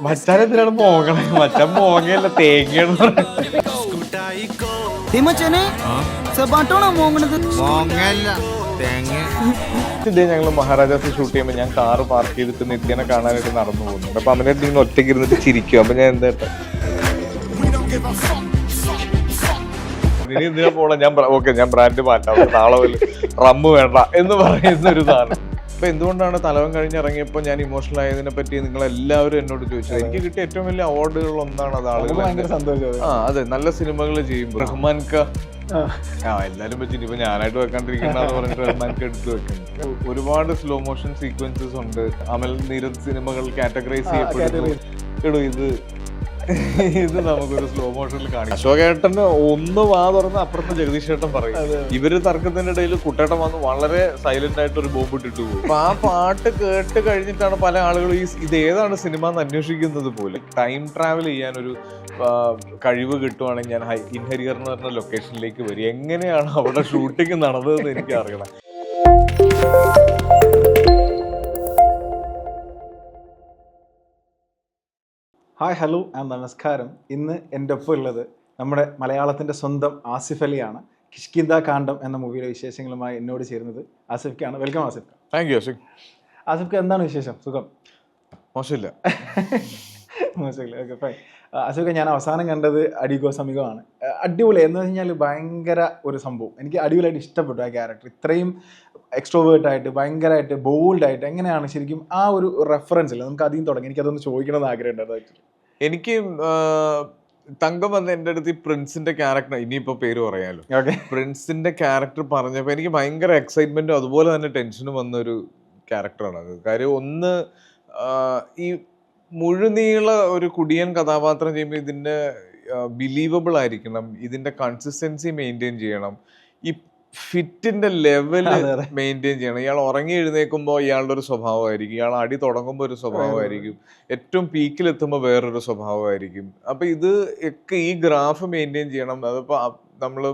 മച്ചാനെന്തിനാണ് മോങ്ങണേ? മച്ചാൻ മോങ്ങയല്ല, തേങ്ങയാണ്. ഇതേ ഞങ്ങൾ മഹാരാജാസ് ഷൂട്ട് ചെയ്യുമ്പോൾ ഞാൻ കാറ് പാർക്ക് ചെയ്തിട്ട് നിത്യനെ കാണാനായിട്ട് നടന്നു പോകുന്നുണ്ട്. അപ്പൊ അവനായിട്ട് ഇങ്ങനെ ഒറ്റയ്ക്ക് ഇരുന്നിട്ട് ചിരിക്കും. അപ്പൊ ഞാൻ എന്താ ഇനി എന്തിനാ പോണ, ഞാൻ ഓക്കെ ഞാൻ ബ്രാൻഡ് മാറ്റാം, നാളെ റമ്മ് വേണ്ട എന്ന് പറയുന്ന ഒരു സാധനം. അപ്പൊ എന്തുകൊണ്ടാണ് തലവൻ കഴിഞ്ഞിറങ്ങിയപ്പോൾ ഞാൻ ഇമോഷണൽ ആയതിനെ പറ്റി നിങ്ങൾ എല്ലാവരും എന്നോട് ചോദിച്ചത്. എനിക്ക് കിട്ടിയ ഏറ്റവും വലിയ അവാർഡുകളിൽ ഒന്നാണ് അത്. ആളുകൾ അതെ, നല്ല സിനിമകൾ ചെയ്യുമ്പോൾ റഹ്മാൻക എല്ലാരും വെച്ചിട്ട് ഇപ്പൊ ഞാനായിട്ട് വെക്കാണ്ടിരിക്കണ്ടെന്ന് പറഞ്ഞിട്ട് റഹ്മാൻക എടുത്ത് വെക്കുന്നു. ഒരുപാട് സ്ലോ മോഷൻ സീക്വൻസസ് ഉണ്ട്. അമൽ നീരദ് സിനിമകൾ കാറ്റഗറൈസ് ചെയ്യപ്പെടുന്നു. ഇത് നമുക്കൊരു സ്ലോ മോഷനിൽ കാണിക്കും. അശോകേട്ടന് ഒന്ന് വാ തുറന്ന് അപ്പുറത്ത് ജഗദീഷ് ചേട്ടൻ പറയും. ഇവര് തർക്കത്തിന്റെ ഇടയിൽ കുട്ടേട്ടൻ വന്ന് വളരെ സൈലന്റ് ആയിട്ട് ഒരു ബോംബ് ഇട്ടിട്ട് പോകും. അപ്പൊ ആ പാട്ട് കേട്ട് കഴിഞ്ഞിട്ടാണ് പല ആളുകളും ഇത് ഏതാണ് സിനിമ എന്ന് അന്വേഷിക്കുന്നത് പോലെ. ടൈം ട്രാവൽ ചെയ്യാൻ ഒരു കഴിവ് കിട്ടുവാണെങ്കിൽ ഞാൻ ഇൻഹരിയർ എന്ന് പറഞ്ഞ ലൊക്കേഷനിലേക്ക് വരും. എങ്ങനെയാണ് അവിടെ ഷൂട്ടിംഗ് നടന്നതെന്ന് എനിക്ക് അറിയണം. ഹായ്, ഹലോ ആൻഡ് നമസ്കാരം. ഇന്ന് എൻ്റെ ഒപ്പം ഉള്ളത് നമ്മുടെ മലയാളത്തിൻ്റെ സ്വന്തം ആസിഫ് അലിയാണ്. കിഷ്കിന്ദ കാണ്ഡം എന്ന മൂവിയുടെ വിശേഷങ്ങളുമായി എന്നോട് ചേരുന്നത് ആസിഫ്ക്കാണ്. Welcome Asif. Thank you Asif. ആസിഫ്ക്ക് എന്താണ് വിശേഷം? സുഖം? മോശമില്ല. മോശമില്ല, ഓക്കെ ഫൈൻ. ആസിഫ്ക്ക് ഞാൻ അവസാനം കണ്ടത് അഡിഗോ സമീപമാണ്. അടിപൊളി എന്ന് വെച്ച് ഭയങ്കര ഒരു സംഭവം. എനിക്ക് അടിപൊളിയായിട്ട് ഇഷ്ടപ്പെട്ടു ആ ക്യാരക്ടർ. ഇത്രയും എക്സ്ട്രോവേർട്ടായിട്ട് ഭയങ്കരമായിട്ട് ബോൾഡായിട്ട് എങ്ങനെയാണ് ശരിക്കും ആ ഒരു റെഫറൻസ് ഇല്ല, നമുക്ക് അധികം തുടങ്ങി. എനിക്കതൊന്ന് ചോദിക്കണമെന്ന് ആഗ്രഹം ഉണ്ടായിരുന്നു ആക്ച്വലി. എനിക്ക് തങ്കം വന്ന് എൻ്റെ അടുത്ത് ഈ പ്രിൻസിന്റെ ക്യാരക്ടർ, ഇനിയിപ്പോ പേര് പറയാലോ, പ്രിൻസിന്റെ ക്യാരക്ടർ പറഞ്ഞപ്പോ എനിക്ക് ഭയങ്കര എക്സൈറ്റ്മെന്റും അതുപോലെ തന്നെ ടെൻഷനും വന്നൊരു ക്യാരക്ടറാണ് അത്. കാര്യം ഒന്ന്, ഈ മുഴുനീള ഒരു കുടിയൻ കഥാപാത്രം ചെയ്യുമ്പോൾ ഇതിന്റെ ബിലീവബിൾ ആയിരിക്കണം, ഇതിന്റെ കൺസിസ്റ്റൻസി മെയിൻറ്റെയിൻ ചെയ്യണം, ഈ ഫിറ്റിന്റെ ലെവല് മെയിൻറ്റെയിൻ ചെയ്യണം. ഇയാൾ ഉറങ്ങി എഴുന്നേൽക്കുമ്പോൾ ഇയാളുടെ ഒരു സ്വഭാവമായിരിക്കും, ഇയാൾ അടി തുടങ്ങുമ്പോൾ ഒരു സ്വഭാവമായിരിക്കും, ഏറ്റവും പീക്കിലെത്തുമ്പോൾ വേറൊരു സ്വഭാവമായിരിക്കും. അപ്പൊ ഇത് ഒക്കെ ഈ ഗ്രാഫ് മെയിൻറ്റെയിൻ ചെയ്യണം. അതിപ്പോ നമ്മള്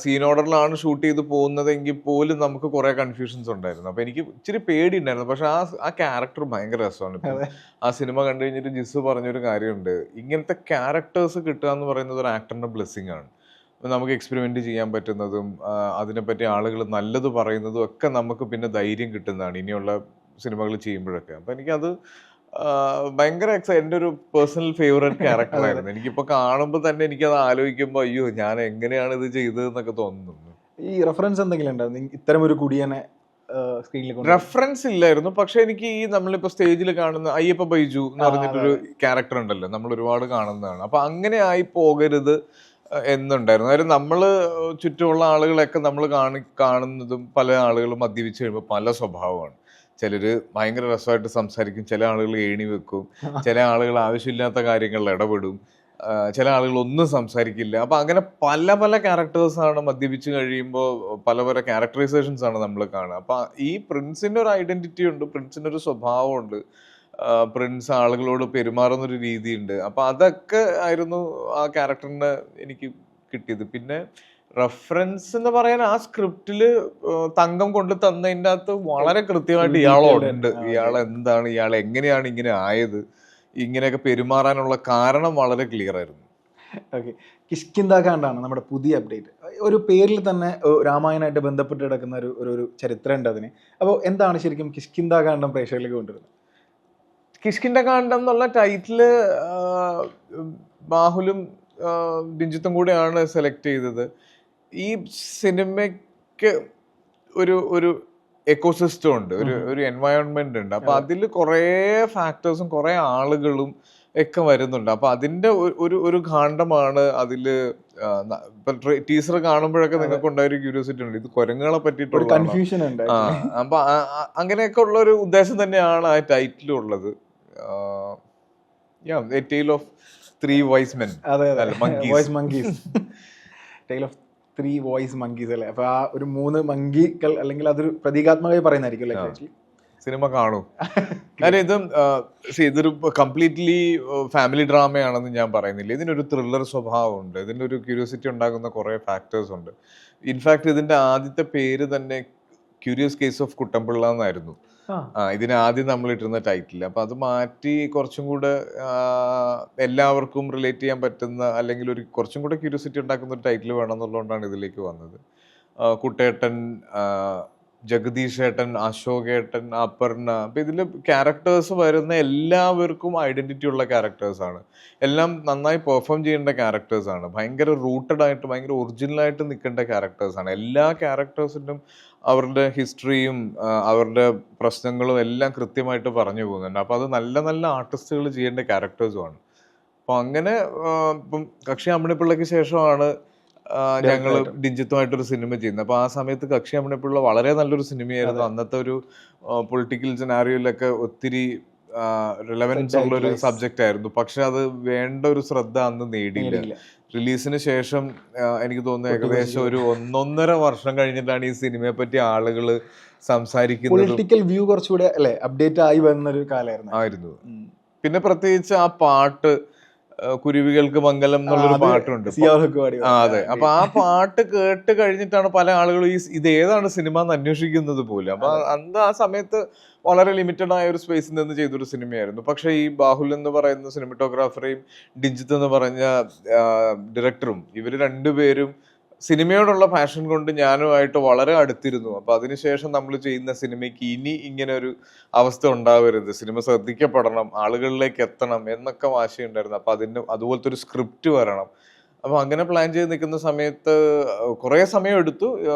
സീൻ ഓർഡറിലാണ് ഷൂട്ട് ചെയ്ത് പോകുന്നതെങ്കിൽ പോലും നമുക്ക് കുറെ കൺഫ്യൂഷൻസ് ഉണ്ടായിരുന്നു. അപ്പൊ എനിക്ക് ഇച്ചിരി പേടി ഉണ്ടായിരുന്നു. പക്ഷെ ആ ക്യാരക്ടർ ഭയങ്കര രസമാണ്. ഇപ്പൊ ആ സിനിമ കണ്ടു കഴിഞ്ഞിട്ട് ജിസ് പറഞ്ഞൊരു കാര്യമുണ്ട്, ഇങ്ങനത്തെ ക്യാരക്ടേഴ്സ് കിട്ടുക എന്ന് പറയുന്നത് ഒരു ആക്ടറിന്റെ ബ്ലെസ്സിങ് ആണ്. നമുക്ക് എക്സ്പെരിമെന്റ് ചെയ്യാൻ പറ്റുന്നതും അതിനെപ്പറ്റി ആളുകൾ നല്ലത് പറയുന്നതും ഒക്കെ നമുക്ക് പിന്നെ ധൈര്യം കിട്ടുന്നതാണ് ഇനിയുള്ള സിനിമകൾ ചെയ്യുമ്പോഴൊക്കെ. അപ്പൊ എനിക്കത് ഭയങ്കര എൻ്റെ ഒരു പേഴ്സണൽ ഫേവറേറ്റ് ക്യാരക്ടറായിരുന്നു. എനിക്കിപ്പോ കാണുമ്പോൾ തന്നെ എനിക്കത് ആലോചിക്കുമ്പോൾ അയ്യോ ഞാൻ എങ്ങനെയാണ് ഇത് ചെയ്തതെന്നൊക്കെ തോന്നുന്നു. ഈ റെഫറൻസ് എന്തെങ്കിലും ഉണ്ടായിരുന്നു ഇത്തരം ഒരു കുടിയനെ സ്ക്രീനിൽ? റെഫറൻസ് ഇല്ലായിരുന്നു, പക്ഷെ എനിക്ക് ഈ നമ്മളിപ്പോ സ്റ്റേജിൽ കാണുന്ന അയ്യപ്പ ബൈജു എന്ന് പറഞ്ഞിട്ടൊരു ക്യാരക്ടർ ഉണ്ടല്ലോ, നമ്മൾ ഒരുപാട് കാണുന്നതാണ്. അപ്പൊ അങ്ങനെ ആയി പോകരുത് എന്നുണ്ടായിരുന്നു. അതായത് നമ്മള് ചുറ്റുമുള്ള ആളുകളെയൊക്കെ നമ്മൾ കാണുന്നതും പല ആളുകളും മദ്യപിച്ച് കഴിയുമ്പോൾ പല സ്വഭാവമാണ്. ചിലര് ഭയങ്കര രസമായിട്ട് സംസാരിക്കും, ചില ആളുകൾ ഏണി വെക്കും, ചില ആളുകൾ ആവശ്യമില്ലാത്ത കാര്യങ്ങളിൽ ഇടപെടും, ചില ആളുകൾ ഒന്നും സംസാരിക്കില്ല. അപ്പൊ അങ്ങനെ പല പല ക്യാരക്ടേഴ്സാണ് മദ്യപിച്ച് കഴിയുമ്പോൾ, പല പല ക്യാരക്ടറൈസേഷൻസ് ആണ് നമ്മൾ കാണുക. അപ്പൊ ഈ പ്രിൻസിന്റെ ഒരു ഐഡന്റിറ്റി ഉണ്ട്, പ്രിൻസിന്റെ ഒരു സ്വഭാവമുണ്ട്, പ്രിൻസ് ആളുകളോട് പെരുമാറുന്നൊരു രീതിയുണ്ട്. അപ്പൊ അതൊക്കെ ആയിരുന്നു ആ ക്യാരക്ടറിന് എനിക്ക് കിട്ടിയത്. പിന്നെ റെഫറൻസ് എന്ന് പറയാൻ ആ സ്ക്രിപ്റ്റില് തങ്കം കൊണ്ട് തന്നതിൻ്റെ അകത്ത് വളരെ കൃത്യമായിട്ട് ഇയാളുണ്ട്, ഇയാൾ എന്താണ്, ഇയാൾ എങ്ങനെയാണ് ഇങ്ങനെ ആയത്, ഇങ്ങനെയൊക്കെ പെരുമാറാനുള്ള കാരണം വളരെ ക്ലിയർ ആയിരുന്നു. ഓക്കെ, കിഷ്കിന്ദ കാണ്ഡാണ് നമ്മുടെ പുതിയ അപ്ഡേറ്റ്. ഒരു പേരിൽ തന്നെ രാമായണമായിട്ട് ബന്ധപ്പെട്ട് കിടക്കുന്ന ഒരു ചരിത്രം ഉണ്ട് അതിന്. അപ്പോൾ എന്താണ് ശരിക്കും കിഷ്കിന്ദ കാണ്ഡം പ്രേക്ഷകരിലേക്ക് കൊണ്ടുവരുന്നത്? കിഷ്കിന്ദ കാണ്ഡം എന്നുള്ള ടൈറ്റില് ബാഹുലും രഞ്ജിത്തും കൂടെയാണ് സെലക്ട് ചെയ്തത്. ഈ സിനിമയ്ക്ക് ഒരു എക്കോസിസ്റ്റം ഉണ്ട്, ഒരു എൻവയോൺമെന്റ് ഉണ്ട്. അപ്പൊ അതിൽ കുറെ ഫാക്ടേഴ്സും കുറെ ആളുകളും ഒക്കെ വരുന്നുണ്ട്. അപ്പൊ അതിന്റെ ഒരു കാണ്ഡമാണ് അതില്. ടീസർ കാണുമ്പോഴൊക്കെ നിങ്ങൾക്ക് ഉണ്ടായ ഒരു ക്യൂരിയോസിറ്റി ഉണ്ട്, ഇത് കുരങ്ങുകളെ പറ്റിയിട്ടുള്ള കൺഫ്യൂഷൻ ഉണ്ട്. അപ്പൊ അങ്ങനെയൊക്കെ ഉള്ള ഒരു ഉദ്ദേശം തന്നെയാണ് ആ ടൈറ്റിലും ഉള്ളത്. A Tale of Three Wise Men. Tale of Three Wise Monkeys അല്ലേ? അപ്പൊ ആ ഒരു 3 മങ്കികൾ, അല്ലെങ്കിൽ അതൊരു പ്രതീകാത്മകമായി പറയുന്നതായിരിക്കും അല്ലേ? സിനിമ കാണൂ. കാര്യം ഇതൊരു കംപ്ലീറ്റ്ലി ഫാമിലി ഡ്രാമയാണെന്ന് ഞാൻ പറയുന്നില്ല. ഇതിനൊരു ത്രില്ലർ സ്വഭാവമുണ്ട്, ഇതിനൊരു ക്യൂരിയോസിറ്റി ഉണ്ടാകുന്ന കുറെ ഫാക്ടേഴ്സ് ഉണ്ട്. ഇൻഫാക്ട് ഇതിന്റെ ആദ്യത്തെ പേര് തന്നെ ക്യൂരിയസ് കേസ് ഓഫ് കുട്ടമ്പിള്ള എന്നായിരുന്നു. ഇതിന് ആദ്യം നമ്മൾ ഇട്ടിരുന്ന ടൈറ്റിൽ. അപ്പൊ അത് മാറ്റി കുറച്ചും കൂടെ എല്ലാവർക്കും റിലേറ്റ് ചെയ്യാൻ പറ്റുന്ന, അല്ലെങ്കിൽ ഒരു കുറച്ചും കൂടെ ക്യൂരിയോസിറ്റി ഉണ്ടാക്കുന്ന ഒരു ടൈറ്റിൽ വേണമെന്നുള്ളതുകൊണ്ടാണ് ഇതിലേക്ക് വന്നത്. കുട്ടേട്ടൻ, ജഗദീഷ് ഏട്ടൻ, അശോക് ഏട്ടൻ, അപർണ. അപ്പൊ ഇതിൽ ക്യാരക്ടേഴ്സ് വരുന്ന എല്ലാവർക്കും ഐഡന്റിറ്റി ഉള്ള ക്യാരക്ടേഴ്സാണ്. എല്ലാം നന്നായി പെർഫോം ചെയ്യേണ്ട ക്യാരക്ടേഴ്സാണ്. ഭയങ്കര റൂട്ടഡ് ആയിട്ട്, ഭയങ്കര ഒറിജിനലായിട്ട് നിൽക്കേണ്ട ക്യാരക്ടേഴ്സാണ്. എല്ലാ ക്യാരക്ടേഴ്സിനും അവരുടെ ഹിസ്റ്ററിയും അവരുടെ പ്രശ്നങ്ങളും എല്ലാം കൃത്യമായിട്ട് പറഞ്ഞു പോകുന്നുണ്ട്. അപ്പൊ അത് നല്ല നല്ല ആർട്ടിസ്റ്റുകൾ ചെയ്യേണ്ട ക്യാരക്ടേഴ്സുമാണ്. അപ്പൊ അങ്ങനെ ഇപ്പം കക്ഷി അമ്മിണിപ്പിള്ളയ്ക്ക് ശേഷമാണ് ഞങ്ങള് ഡിജിത്തുമായിട്ടൊരു സിനിമ ചെയ്യുന്നത്. അപ്പൊ ആ സമയത്ത് കക്ഷി അമ്മിണിപ്പിള്ള വളരെ നല്ലൊരു സിനിമയായിരുന്നു. അന്നത്തെ ഒരു പൊളിറ്റിക്കൽ സിനാരിയോയിലൊക്കെ ഒത്തിരി റിലവൻസ് ഉള്ള ഒരു സബ്ജക്റ്റ് ആയിരുന്നു. പക്ഷെ അത് വേണ്ട ഒരു ശ്രദ്ധ അന്ന് നേടിയില്ല. റിലീസിന് ശേഷം എനിക്ക് തോന്നുന്നു ഏകദേശം ഒരു 1.5 വർഷം കഴിഞ്ഞിട്ടാണ് ഈ സിനിമയെ പറ്റി ആളുകൾ സംസാരിക്കുന്നത്. പൊളിറ്റിക്കൽ വ്യൂ കുറച്ചുകൂടെ അല്ലെ അപ്ഡേറ്റ് ആയി വന്നൊരു കാലമായിരുന്നു. പിന്നെ പ്രത്യേകിച്ച് ആ പാട്ട്, കുരുവികൾക്ക് മംഗലം എന്നുള്ളൊരു പാട്ടുണ്ട്. അതെ. അപ്പൊ ആ പാട്ട് കേട്ട് കഴിഞ്ഞിട്ടാണ് പല ആളുകളും ഇത് ഏതാണ് സിനിമ എന്ന് അന്വേഷിക്കുന്നത് പോലും. അപ്പൊ അന്ന് ആ സമയത്ത് വളരെ ലിമിറ്റഡ് ആയ ഒരു സ്പേസിൽ നിന്ന് ചെയ്തൊരു സിനിമയായിരുന്നു. പക്ഷെ ഈ ബാഹുൽ എന്ന് പറയുന്ന സിനിമറ്റോഗ്രാഫറേയും ഡിജിത്ത് എന്ന് പറഞ്ഞ ഡയറക്ടറും, ഇവര് രണ്ടുപേരും സിനിമയോടുള്ള പാഷൻ കൊണ്ട് ഞാനുമായിട്ട് വളരെ അടുത്തിരുന്നു. അപ്പൊ അതിനുശേഷം നമ്മൾ ചെയ്യുന്ന സിനിമയ്ക്ക് ഇനി ഇങ്ങനെ ഒരു അവസ്ഥ ഉണ്ടാവരുത്, സിനിമ ശ്രദ്ധിക്കപ്പെടണം, ആളുകളിലേക്ക് എത്തണം എന്നൊക്കെ വാശിയുണ്ടായിരുന്നു. അപ്പൊ അതുപോലത്തെ ഒരു സ്ക്രിപ്റ്റ് വരണം. അപ്പൊ അങ്ങനെ പ്ലാൻ ചെയ്ത് നിൽക്കുന്ന സമയത്ത് കുറെ സമയം എടുത്തു.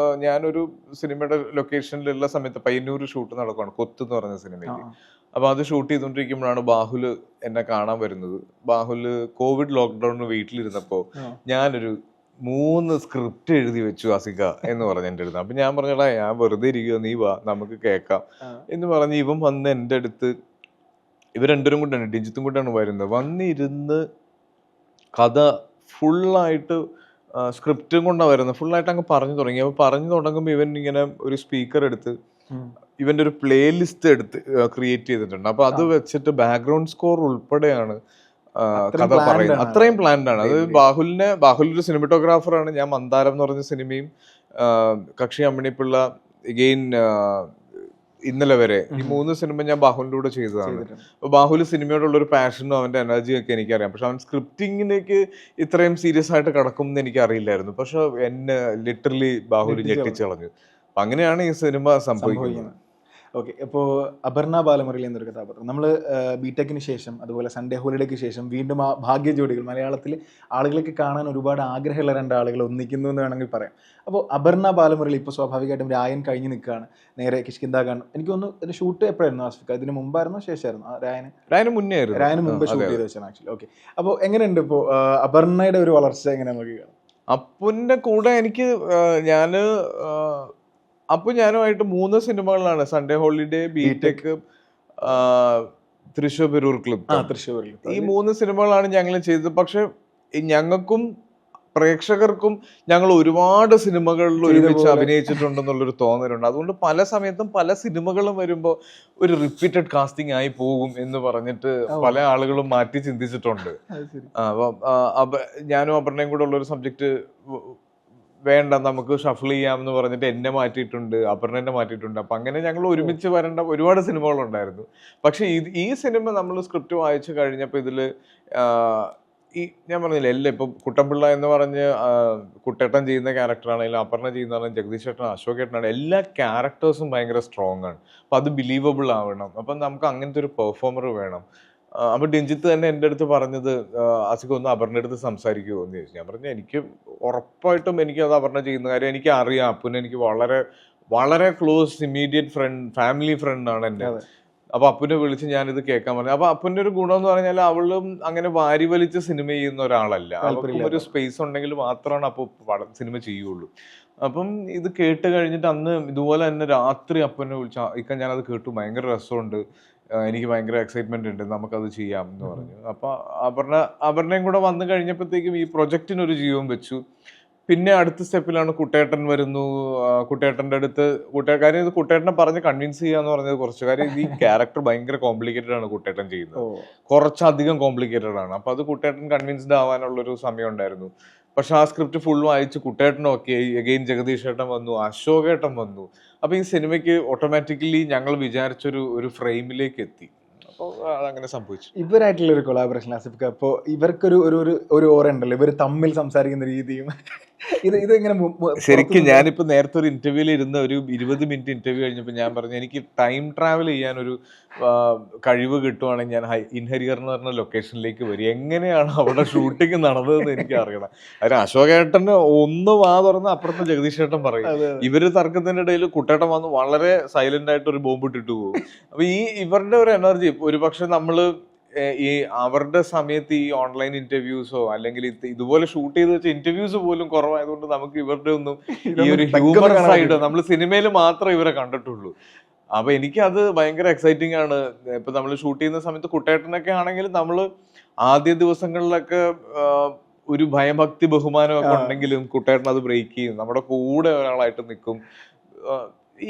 ഞാനൊരു സിനിമയുടെ ലൊക്കേഷനിലുള്ള സമയത്ത് പയ്യന്നൂർ ഷൂട്ട് നടക്കുകയാണ്, കൊത്ത് എന്ന് പറഞ്ഞ സിനിമയ്ക്ക്. അപ്പൊ അത് ഷൂട്ട് ചെയ്തുകൊണ്ടിരിക്കുമ്പോഴാണ് ബാഹുല് എന്നെ കാണാൻ വരുന്നത്. ബാഹുല് കോവിഡ് ലോക്ക്ഡൌണിന് വീട്ടിലിരുന്നപ്പോ ഞാനൊരു 3 സ്ക്രിപ്റ്റ് എഴുതി വെച്ചു അസിക എന്ന് പറഞ്ഞ എൻ്റെ അടുത്ത്. അപ്പൊ ഞാൻ പറഞ്ഞടാ, ഞാൻ വെറുതെ ഇരിക്കുക, നീ വാ നമുക്ക് കേൾക്കാം എന്ന് പറഞ്ഞ് ഇവൻ വന്ന് എൻ്റെ അടുത്ത്, ഇവർ രണ്ടുപേരും കൂടെയാണ്, ഡിജിത്തും കൂടെയാണ് വരുന്നത്. വന്നിരുന്ന് കഥ ഫുള്ളായിട്ട് സ്ക്രിപ്റ്റും കൊണ്ടാണ് വരുന്നത്. ഫുള്ളായിട്ട് അങ്ങ് പറഞ്ഞു തുടങ്ങി. അപ്പൊ പറഞ്ഞു തുടങ്ങുമ്പോൾ ഇവൻ ഇങ്ങനെ ഒരു സ്പീക്കർ എടുത്ത് ഇവന്റെ ഒരു പ്ലേ ലിസ്റ്റ് എടുത്ത് ക്രിയേറ്റ് ചെയ്തിട്ടുണ്ട്. അപ്പൊ അത് വെച്ചിട്ട് ബാക്ക്ഗ്രൗണ്ട് സ്കോർ ഉൾപ്പെടെയാണ് കഥ പറയുന്നത്. അത്രയും പ്ലാൻഡ് ആണ്. അത് ബാഹുൽ ഒരു സിനിമറ്റോഗ്രാഫറാണ്. ഞാൻ മന്ദാരം എന്ന് പറഞ്ഞ സിനിമയും കക്ഷി അമ്മിണിപ്പിള്ള എഗെയിൻ ഇന്നലെ വരെ, ഈ 3 സിനിമ ഞാൻ ബാഹുലിന്റെ കൂടെ ചെയ്തതാണ്. അപ്പൊ ബാഹുൽ സിനിമയോടുള്ള ഒരു പാഷനും അവന്റെ എനർജിയും ഒക്കെ എനിക്കറിയാം. പക്ഷെ അവൻ സ്ക്രിപ്റ്റിങ്ങിലേക്ക് ഇത്രയും സീരിയസ് ആയിട്ട് കിടക്കും എന്ന് എനിക്ക് അറിയില്ലായിരുന്നു. പക്ഷെ എന്നെ ലിറ്ററലി ബാഹുൽ ഞെട്ടിച്ചളഞ്ഞു. അപ്പൊ അങ്ങനെയാണ് ഈ സിനിമ സംഭവിക്കുന്നത്. ഓക്കെ. ഇപ്പോൾ അപർണ ബാലമുരളി എന്നൊരു കഥാപാത്രം നമ്മൾ ബിടെക്കിന് ശേഷം, അതുപോലെ സൺഡേ ഹോളിഡേക്ക് ശേഷം വീണ്ടും ആ ഭാഗ്യ ജോഡികൾ മലയാളത്തിൽ ആളുകൾക്ക് കാണാൻ ഒരുപാട് ആഗ്രഹമുള്ള 2 ആളുകൾ ഒന്നിക്കുന്നു എന്ന് വേണമെങ്കിൽ പറയാം. അപ്പോൾ അപർണ ബാലമുരളി ഇപ്പോൾ സ്വാഭാവികമായിട്ടും രായൻ കഴിഞ്ഞ് നിൽക്കുകയാണ്, നേരെ കിഷ്കിന്ദ. എനിക്ക് തോന്നുന്നു ഒരു ഷൂട്ട് എപ്പോഴായിരുന്നു ആസ്ഫിക്ക? ഇതിന് മുമ്പായിരുന്നോ ശേഷമായിരുന്നു? രായന് മുമ്പ് ഷൂട്ട് ചെയ്ത് വെച്ചാണ് ആക്ച്വലി. ഓക്കെ. അപ്പോൾ എങ്ങനെയുണ്ട് ഇപ്പോൾ അപർണയുടെ ഒരു വളർച്ച എങ്ങനെ നോക്കിയാണ്? അപ്പുവിന്റെ കൂടെ എനിക്ക് അപ്പൊ ഞാനുമായിട്ട് 3 സിനിമകളിലാണ്, Sunday holiday, BTech, Thrissur Peroor club. ഈ 3 സിനിമകളാണ് ഞങ്ങൾ ചെയ്തത്. പക്ഷെ ഞങ്ങൾക്കും പ്രേക്ഷകർക്കും ഞങ്ങൾ ഒരുപാട് സിനിമകളിൽ ഒരുമിച്ച് അഭിനയിച്ചിട്ടുണ്ടെന്നുള്ളൊരു തോന്നലുണ്ട്. അതുകൊണ്ട് പല സമയത്തും പല സിനിമകളും വരുമ്പോൾ ഒരു റിപ്പീറ്റഡ് കാസ്റ്റിംഗ് ആയി പോകും എന്ന് പറഞ്ഞിട്ട് പല ആളുകളും മാറ്റി ചിന്തിച്ചിട്ടുണ്ട്. ഞാനും അപർണയും കൂടെ ഉള്ളൊരു സബ്ജക്റ്റ് വേണ്ട, നമുക്ക് ഷഫിൾ ചെയ്യാമെന്ന് പറഞ്ഞിട്ട് എന്നെ മാറ്റിയിട്ടുണ്ട്, അപർണനെ മാറ്റിയിട്ടുണ്ട്. അപ്പൊ അങ്ങനെ ഞങ്ങൾ ഒരുമിച്ച് വരേണ്ട ഒരുപാട് സിനിമകളുണ്ടായിരുന്നു. പക്ഷെ ഈ സിനിമ നമ്മൾ സ്ക്രിപ്റ്റ് വായിച്ചു കഴിഞ്ഞപ്പോൾ ഇതില് ഞാൻ പറഞ്ഞില്ല, എല്ലാം ഇപ്പൊ കുട്ടൻപിള്ള എന്ന് പറഞ്ഞ് കുട്ടേട്ടൻ ചെയ്യുന്ന ക്യാരക്ടറാണെങ്കിലും, അപർണ ചെയ്യുന്നതാണെങ്കിലും, ജഗദീഷ് ഏട്ടൻ, അശോക് ഏട്ടനാണ്, എല്ലാ ക്യാരക്ടേഴ്സും ഭയങ്കര സ്ട്രോങ് ആണ്. അപ്പൊ അത് ബിലീവബിൾ ആവണം. അപ്പൊ നമുക്ക് അങ്ങനത്തെ ഒരു പെർഫോമർ വേണം. അപ്പൊ ഡിജിത്ത് തന്നെ എൻ്റെ അടുത്ത് പറഞ്ഞത്, അസിക്ക് ഒന്ന് അപർണയുടെ അടുത്ത് സംസാരിക്കുമോ എന്ന് ചോദിച്ചു. ഞാൻ പറഞ്ഞു എനിക്ക് ഉറപ്പായിട്ടും എനിക്ക് അത് അപർണ ചെയ്യുന്ന കാര്യം എനിക്ക് അറിയാം. അപ്പുനെ എനിക്ക് വളരെ വളരെ ക്ലോസ് ഇമ്മീഡിയറ്റ് ഫ്രണ്ട്, ഫാമിലി ഫ്രണ്ടാണ് എൻ്റെ. അപ്പൊ അപ്പുനെ വിളിച്ച് ഞാനിത് കേൾക്കാൻ പറഞ്ഞു. അപ്പൊ അപ്പുന്റെ ഒരു ഗുണം എന്ന് പറഞ്ഞാൽ അവളും അങ്ങനെ വാരി വലിച്ച് സിനിമ ചെയ്യുന്ന ഒരാളല്ല. അവൾക്കും ഒരു സ്പേസ് ഉണ്ടെങ്കിൽ മാത്രമാണ് അപ്പൊ സിനിമ ചെയ്യുള്ളൂ. അപ്പം ഇത് കേട്ട് കഴിഞ്ഞിട്ട് അന്ന് ഇതുപോലെ തന്നെ രാത്രി അപ്പനെ വിളിച്ച ഇക്ക ഞാനത് കേട്ടു, ഭയങ്കര രസമുണ്ട്, എനിക്ക് ഭയങ്കര എക്സൈറ്റ്മെന്റ് ഉണ്ട്, നമുക്കത് ചെയ്യാം എന്ന് പറഞ്ഞു. അപ്പൊ അപർണയും കൂടെ വന്നു കഴിഞ്ഞപ്പോഴത്തേക്കും ഈ പ്രൊജക്റ്റിനൊരു ജീവൻ വെച്ചു. പിന്നെ അടുത്ത സ്റ്റെപ്പിലാണ് കുട്ടേട്ടൻ വരുന്നു. കുട്ടേട്ടൻ്റെ അടുത്ത് കാര്യം ഇത് കുട്ടേട്ടനെ പറഞ്ഞ് കൺവിൻസ് ചെയ്യാന്ന് പറഞ്ഞത് കുറച്ച് കാര്യം ഈ ക്യാരക്ടർ ഭയങ്കര കോംപ്ലിക്കേറ്റഡ് ആണ് കുട്ടേട്ടൻ ചെയ്യുന്നത്, കുറച്ചധികം കോംപ്ലിക്കേറ്റഡ് ആണ്. അപ്പൊ അത് കുട്ടേട്ടൻ കൺവിൻസ്ഡ് ആവാനുള്ളൊരു സമയം ഉണ്ടായിരുന്നു. പക്ഷെ ആ സ്ക്രിപ്റ്റ് ഫുൾ വായിച്ച് കുട്ടേട്ടനും ഒക്കെ എഗെയിൻ ജഗദീഷ് ഏട്ടൻ വന്നു, അശോകേട്ടൻ വന്നു. അപ്പൊ ഈ സിനിമയ്ക്ക് ഓട്ടോമാറ്റിക്കലി ഞങ്ങൾ വിചാരിച്ചൊരു ഫ്രെയിമിലേക്ക് എത്തി. അപ്പോൾ അതങ്ങനെ സംഭവിച്ചു. ഇവരായിട്ടുള്ള ഒരു കൊളാബറേഷൻ ആസിഫ്, അപ്പോൾ ഇവർക്കൊരു ഒരു ഒരു ഒരു ഓറ ഉണ്ടല്ലോ, ഇവർ തമ്മിൽ സംസാരിക്കുന്ന രീതിയും ഇതെങ്ങനെ ശരിക്കും ഞാനിപ്പോ നേരത്തെ ഒരു ഇന്റർവ്യൂവിൽ ഇരുന്ന ഒരു 20 മിനിറ്റ് ഇന്റർവ്യൂ കഴിഞ്ഞപ്പോൾ ഞാൻ പറഞ്ഞു എനിക്ക് ടൈം ട്രാവൽ ചെയ്യാൻ ഒരു കഴിവ് കിട്ടുവാണെങ്കിൽ ഞാൻ ഇൻഹരിയർ എന്ന് പറഞ്ഞ ലൊക്കേഷനിലേക്ക് വരും. എങ്ങനെയാണ് അവിടെ ഷൂട്ടിംഗ് നടന്നതെന്ന് എനിക്ക് അറിയണം. അതിന് അശോകേട്ടന് ഒന്ന് വാ തുറന്ന് അപ്പുറത്തെ ജഗദീഷ് ഏട്ടൻ പറയും. ഇവര് തർക്കത്തിന്റെ ഇടയിൽ കുട്ടേട്ടൻ വന്ന് വളരെ സൈലന്റ് ആയിട്ട് ഒരു ബോംബ് ഇട്ടിട്ട് പോകും. അപ്പൊ ഇവരുടെ ഒരു എനർജി ഒരുപക്ഷെ നമ്മള് ഈ അവരുടെ സമയത്ത് ഈ ഓൺലൈൻ ഇന്റർവ്യൂസോ അല്ലെങ്കിൽ ഇതുപോലെ ഷൂട്ട് ചെയ്ത് വെച്ച ഇന്റർവ്യൂസ് പോലും കുറവായതുകൊണ്ട് നമുക്ക് ഇവരുടെ ഒന്നും ഈ ഒരു ഹ്യൂമർ സൈഡ് നമ്മൾ സിനിമയിൽ മാത്രമേ ഇവരെ കണ്ടിട്ടുള്ളൂ. അപ്പൊ എനിക്കത് ഭയങ്കര എക്സൈറ്റിംഗ് ആണ്. ഇപ്പൊ നമ്മൾ ഷൂട്ട് ചെയ്യുന്ന സമയത്ത് കുട്ടേട്ടനൊക്കെ ആണെങ്കിൽ നമ്മള് ആദ്യ ദിവസങ്ങളിലൊക്കെ ഒരു ഭയഭക്തി ബഹുമാനമൊക്കെ ഉണ്ടെങ്കിലും കുട്ടേട്ടൻ അത് ബ്രേക്ക് ചെയ്യും, നമ്മുടെ കൂടെ ഒരാളായിട്ട് നിൽക്കും.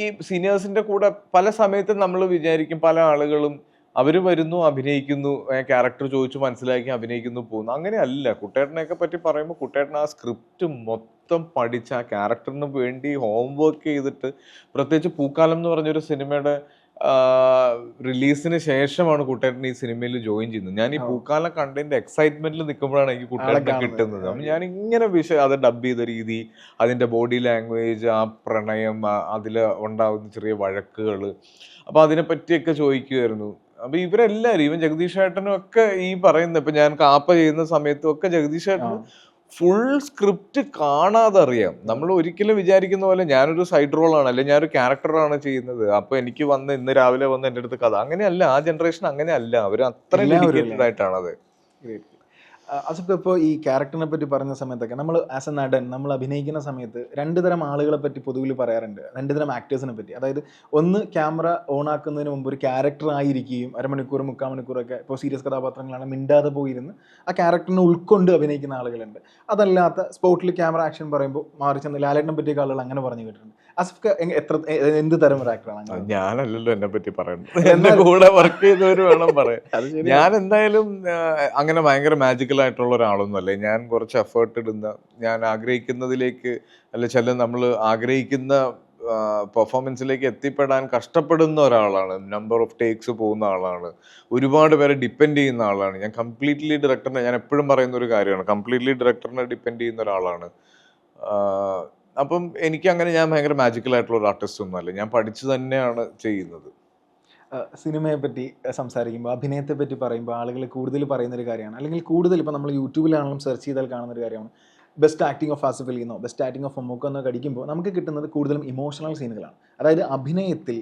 ഈ സീനിയേഴ്സിന്റെ കൂടെ പല സമയത്തും നമ്മൾ വിചാരിക്കും പല ആളുകളും അവര് വരുന്നു, അഭിനയിക്കുന്നു, ക്യാരക്ടർ ചോദിച്ചു മനസ്സിലാക്കി അഭിനയിക്കുന്നു, പോകുന്നു. അങ്ങനെയല്ല. കുട്ടേട്ടനെയൊക്കെ പറ്റി പറയുമ്പോൾ കുട്ടേട്ടൻ ആ സ്ക്രിപ്റ്റ് മൊത്തം പഠിച്ച് ആ ക്യാരക്ടറിന് വേണ്ടി ഹോംവർക്ക് ചെയ്തിട്ട്, പ്രത്യേകിച്ച് പൂക്കാലം എന്ന് പറഞ്ഞൊരു സിനിമയുടെ റിലീസിന് ശേഷമാണ് കുട്ടേട്ടൻ ഈ സിനിമയിൽ ജോയിൻ ചെയ്യുന്നത്. ഞാൻ ഈ പൂക്കാലം കണ്ടതിന്റെ എക്സൈറ്റ്മെന്റിൽ നിൽക്കുമ്പോഴാണ് എനിക്ക് കുട്ടേട്ടനെ കിട്ടുന്നത്. അപ്പം ഞാൻ ഇങ്ങനെ അത് ഡബ് ചെയ്ത രീതി, അതിന്റെ ബോഡി ലാംഗ്വേജ്, ആ പ്രണയം, അതിൽ ഉണ്ടാകുന്ന ചെറിയ വഴക്കുകൾ, അപ്പൊ അതിനെ പറ്റിയൊക്കെ ചോദിക്കുമായിരുന്നു. അപ്പൊ ഇവരെല്ലാരും, ഈവൻ ജഗദീഷ് ഏട്ടനും ഒക്കെ ഈ പറയുന്നത്, ഇപ്പൊ ഞാൻ കാപ്പ ചെയ്യുന്ന സമയത്തും ഒക്കെ ജഗദീഷ് ഏട്ടന് ഫുൾ സ്ക്രിപ്റ്റ് കാണാതെ അറിയാം. നമ്മൾ ഒരിക്കലും വിചാരിക്കുന്ന പോലെ ഞാനൊരു സൈഡ് റോളാണ് അല്ലെങ്കിൽ ഞാനൊരു ക്യാരക്ടറാണ് ചെയ്യുന്നത്, അപ്പൊ എനിക്ക് ഇന്ന് രാവിലെ വന്ന് എൻ്റെ അടുത്ത് കഥ, അങ്ങനെയല്ല. ആ ജനറേഷൻ അങ്ങനെയല്ല. അവർ അത്രയും ഡെഡിക്കേറ്റഡ് ആയിട്ടാണത്. അസഫ്, ഇപ്പോൾ ഈ ക്യാരക്ടറിനെ പറ്റി പറഞ്ഞ സമയത്തൊക്കെ നമ്മൾ ആസ് എ നടൻ നമ്മൾ അഭിനയിക്കുന്ന സമയത്ത് രണ്ട് തരം ആളുകളെ പറ്റി പൊതുവിൽ പറയാറുണ്ട്, രണ്ട് തരം ആക്ടേഴ്സിനെ പറ്റി. അതായത് ഒന്ന് ക്യാമറ ഓൺ ആക്കുന്നതിന് മുമ്പ് ഒരു ക്യാരക്ടർ ആയിരിക്കുകയും 1/2 മണിക്കൂർ 3/4 മണിക്കൂറൊക്കെ ഇപ്പോൾ സീരിയസ് കഥാപാത്രങ്ങളാണ് മിണ്ടാതെ പോയിരുന്ന് ആ ക്യാരക്ടറിനെ ഉൾക്കൊണ്ട് അഭിനയിക്കുന്ന ആളുകളുണ്ട്. അതല്ലാത്ത സ്പോട്ടിൽ ക്യാമറ ആക്ഷൻ പറയുമ്പോൾ മാറി ചെന്ന് ലാലേട്ടനെ പറ്റിയൊക്കെ ആളുകൾ അങ്ങനെ പറഞ്ഞു കേട്ടിട്ടുണ്ട്. അസഫ് എന്ത് തരം ഒരു ആക്ടറാണ്? ഞാനല്ലല്ലോ എന്നെ പറ്റി പറയുന്നത്, എന്റെ കൂടെ വർക്ക് ചെയ്തവര് വേണം പറയാൻ. ഞാൻ എന്തായാലും അങ്ങനെ ഭയങ്കര മാജിക്കൽ ആയിട്ടുള്ള ഒരാളൊന്നും അല്ലേ. ഞാൻ കുറച്ച് എഫേർട്ട് ഇടുന്ന, ഞാൻ ആഗ്രഹിക്കുന്നതിലേക്ക് അല്ല നമ്മൾ ആഗ്രഹിക്കുന്ന പെർഫോമൻസിലേക്ക് എത്തിപ്പെടാൻ കഷ്ടപ്പെടുന്ന ഒരാളാണ്. നമ്പർ ഓഫ് ടേക്സ് പോകുന്ന ആളാണ്, ഒരുപാട് പേരെ ഡിപ്പെൻഡ് ചെയ്യുന്ന ആളാണ്. ഞാൻ കംപ്ലീറ്റ്ലി ഡയറക്ടറിനെ, ഞാൻ എപ്പോഴും പറയുന്ന ഒരു കാര്യമാണ്, കംപ്ലീറ്റ്ലി ഡയറക്ടറിനെ ഡിപ്പെൻഡ് ചെയ്യുന്ന ഒരാളാണ്. അപ്പം എനിക്ക് അങ്ങനെ, ഞാൻ ഭയങ്കര മാജിക്കൽ ആയിട്ടുള്ള ഒരു ആർട്ടിസ്റ്റ് ഒന്നും അല്ല. ഞാൻ പഠിച്ചു തന്നെയാണ് ചെയ്യുന്നത്. സിനിമയെ പറ്റി സംസാരിക്കുമ്പോൾ, അഭിനയത്തെ പറ്റി പറയുമ്പോൾ ആളുകൾ കൂടുതൽ പറയുന്നൊരു കാര്യമാണ്, അല്ലെങ്കിൽ കൂടുതൽ ഇപ്പോൾ നമ്മൾ യൂട്യൂബിലാണെങ്കിലും സെർച്ച് ചെയ്താൽ കാണുന്നൊരു കാര്യമാണ്, best acting of Asif Ali എന്നോ ബെസ്റ്റ് ആക്ടിങ് ഓഫ് മമ്മൂക്ക എന്നോ അടിക്കുമ്പോൾ നമുക്ക് കിട്ടുന്നത് കൂടുതലും ഇമോഷണൽ സീനുകളാണ്. അതായത് അഭിനയത്തിൽ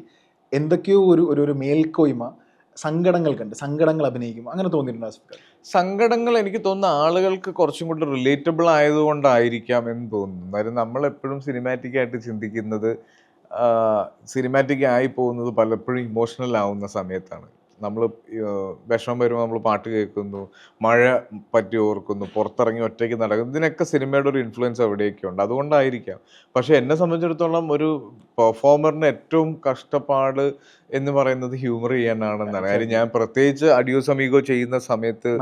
എന്തൊക്കെയോ ഒരു മേൽക്കോയ്മ സങ്കടങ്ങൾക്കുണ്ട്, സങ്കടങ്ങൾ അഭിനയിക്കുമ്പോൾ അങ്ങനെ തോന്നിയിട്ടുണ്ടോ ആസിഫ്? സങ്കടങ്ങൾ എനിക്ക് തോന്നുന്ന ആളുകൾക്ക് കുറച്ചും കൂടി റിലേറ്റബിൾ ആയതുകൊണ്ടായിരിക്കാം എന്ന് തോന്നുന്നു. അതായത് നമ്മളെപ്പോഴും സിനിമാറ്റിക് ആയിട്ട് ചിന്തിക്കുന്നത്, സിനിമാറ്റിക് ആയി പോകുന്നത് പലപ്പോഴും ഇമോഷണൽ ആവുന്ന സമയത്താണ്. നമ്മൾ വിഷമം വരുമ്പോൾ നമ്മൾ പാട്ട് കേൾക്കുന്നു, മഴ പറ്റി ഓർക്കുന്നു, പുറത്തിറങ്ങി ഒറ്റയ്ക്ക് നടക്കുന്നു. ഇതിനൊക്കെ സിനിമയുടെ ഒരു ഇൻഫ്ലുവൻസ് എവിടെയൊക്കെ ഉണ്ട്, അതുകൊണ്ടായിരിക്കാം. പക്ഷെ എന്നെ സംബന്ധിച്ചിടത്തോളം ഒരു പെർഫോമറിന് ഏറ്റവും കഷ്ടപ്പാട് എന്ന് പറയുന്നത് ഹ്യൂമർ ചെയ്യാനാണെന്നാണ്. കാര്യം ഞാൻ പ്രത്യേകിച്ച് അഡിയോസ് അമീഗോ ചെയ്യുന്ന സമയത്ത്